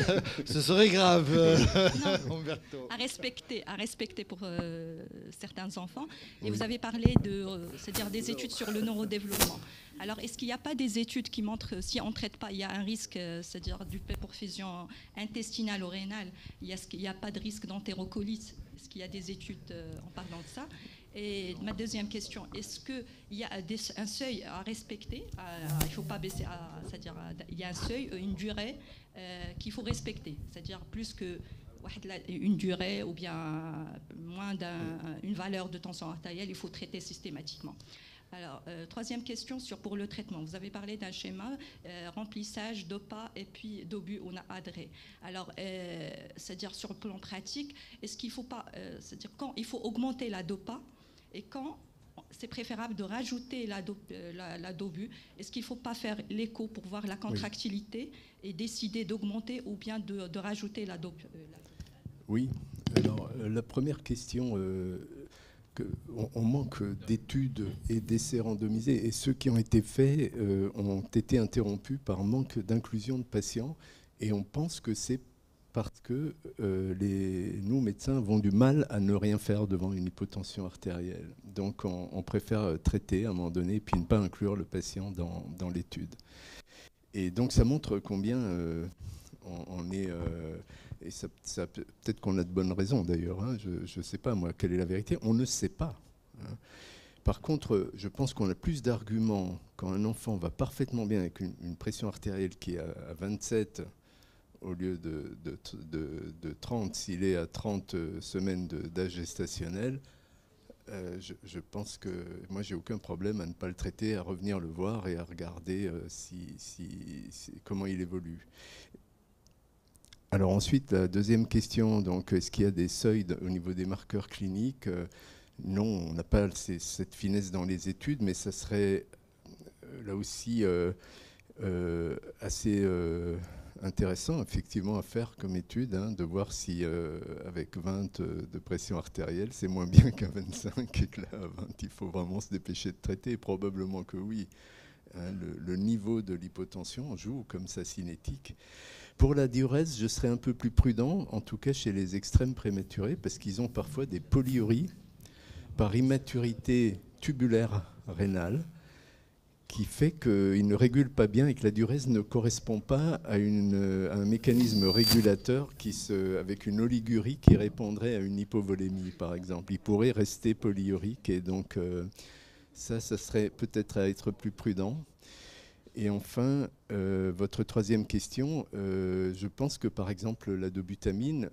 Ce serait grave, non, à respecter pour certains enfants. Et vous avez parlé c'est-à-dire des études sur le neurodéveloppement. Alors, est-ce qu'il n'y a pas des études qui montrent, si on ne traite pas, il y a un risque, c'est-à-dire d'hyperperfusion intestinale ou rénale, est-ce qu'il n'y a pas de risque d'entérocolite? Est-ce qu'il y a des études en parlant de ça? Et ma deuxième question, est-ce qu'il y a un seuil à respecter? Il ne faut pas baisser, c'est-à-dire il y a un seuil, une durée qu'il faut respecter, c'est-à-dire plus que une durée ou bien moins d'une valeur de tension artérielle, il faut traiter systématiquement. Alors, troisième question pour le traitement. Vous avez parlé d'un schéma, remplissage, DOPA et puis DOBU, on a adré. Alors, c'est-à-dire sur le plan pratique, est-ce qu'il ne faut pas, c'est-à-dire quand il faut augmenter la DOPA et quand c'est préférable de rajouter la DOBU, est-ce qu'il ne faut pas faire l'écho pour voir la contractilité et décider d'augmenter ou bien de rajouter la DOBU? Oui, alors la première question... on manque d'études et d'essais randomisés et ceux qui ont été faits ont été interrompus par manque d'inclusion de patients et on pense que c'est parce que nous, médecins, avons du mal à ne rien faire devant une hypotension artérielle. Donc on préfère traiter à un moment donné et puis ne pas inclure le patient dans l'étude. Et donc ça montre combien on est... et ça, peut-être qu'on a de bonnes raisons d'ailleurs, hein, je ne sais pas moi quelle est la vérité, on ne sait pas. Hein. Par contre, je pense qu'on a plus d'arguments quand un enfant va parfaitement bien avec une pression artérielle qui est à 27 au lieu de 30, s'il est à 30 semaines d'âge gestationnel. Je pense que moi, j'ai aucun problème à ne pas le traiter, à revenir le voir et à regarder comment il évolue. Alors ensuite, la deuxième question, donc est-ce qu'il y a des seuils au niveau des marqueurs cliniques? Non, on n'a pas cette finesse dans les études, mais ça serait là aussi assez intéressant effectivement à faire comme étude, hein, de voir si avec 20 de pression artérielle, c'est moins bien qu'à 25 et que là, à 20, il faut vraiment se dépêcher de traiter. Probablement que oui. Hein, le niveau de l'hypotension joue comme sa cinétique. Pour la diurèse, je serais un peu plus prudent, en tout cas chez les extrêmes prématurés, parce qu'ils ont parfois des polyuries par immaturité tubulaire rénale, qui fait qu'ils ne régulent pas bien et que la diurèse ne correspond pas à un mécanisme régulateur avec une oligurie qui répondrait à une hypovolémie, par exemple. Il pourrait rester polyurique et donc ça serait peut-être à être plus prudent. Et enfin, votre troisième question, je pense que par exemple la dobutamine,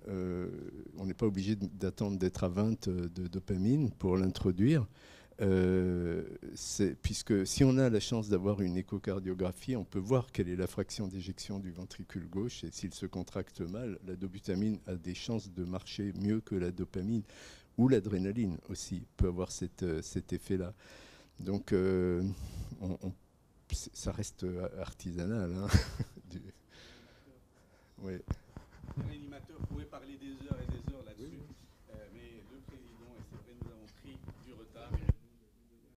on n'est pas obligé d'attendre d'être à 20 de dopamine pour l'introduire, puisque si on a la chance d'avoir une échocardiographie, on peut voir quelle est la fraction d'éjection du ventricule gauche, et s'il se contracte mal, la dobutamine a des chances de marcher mieux que la dopamine, ou l'adrénaline aussi peut avoir cet effet-là. Donc ça reste artisanal. Hein. Ouais. L'animateur pourrait parler des heures et des heures là-dessus.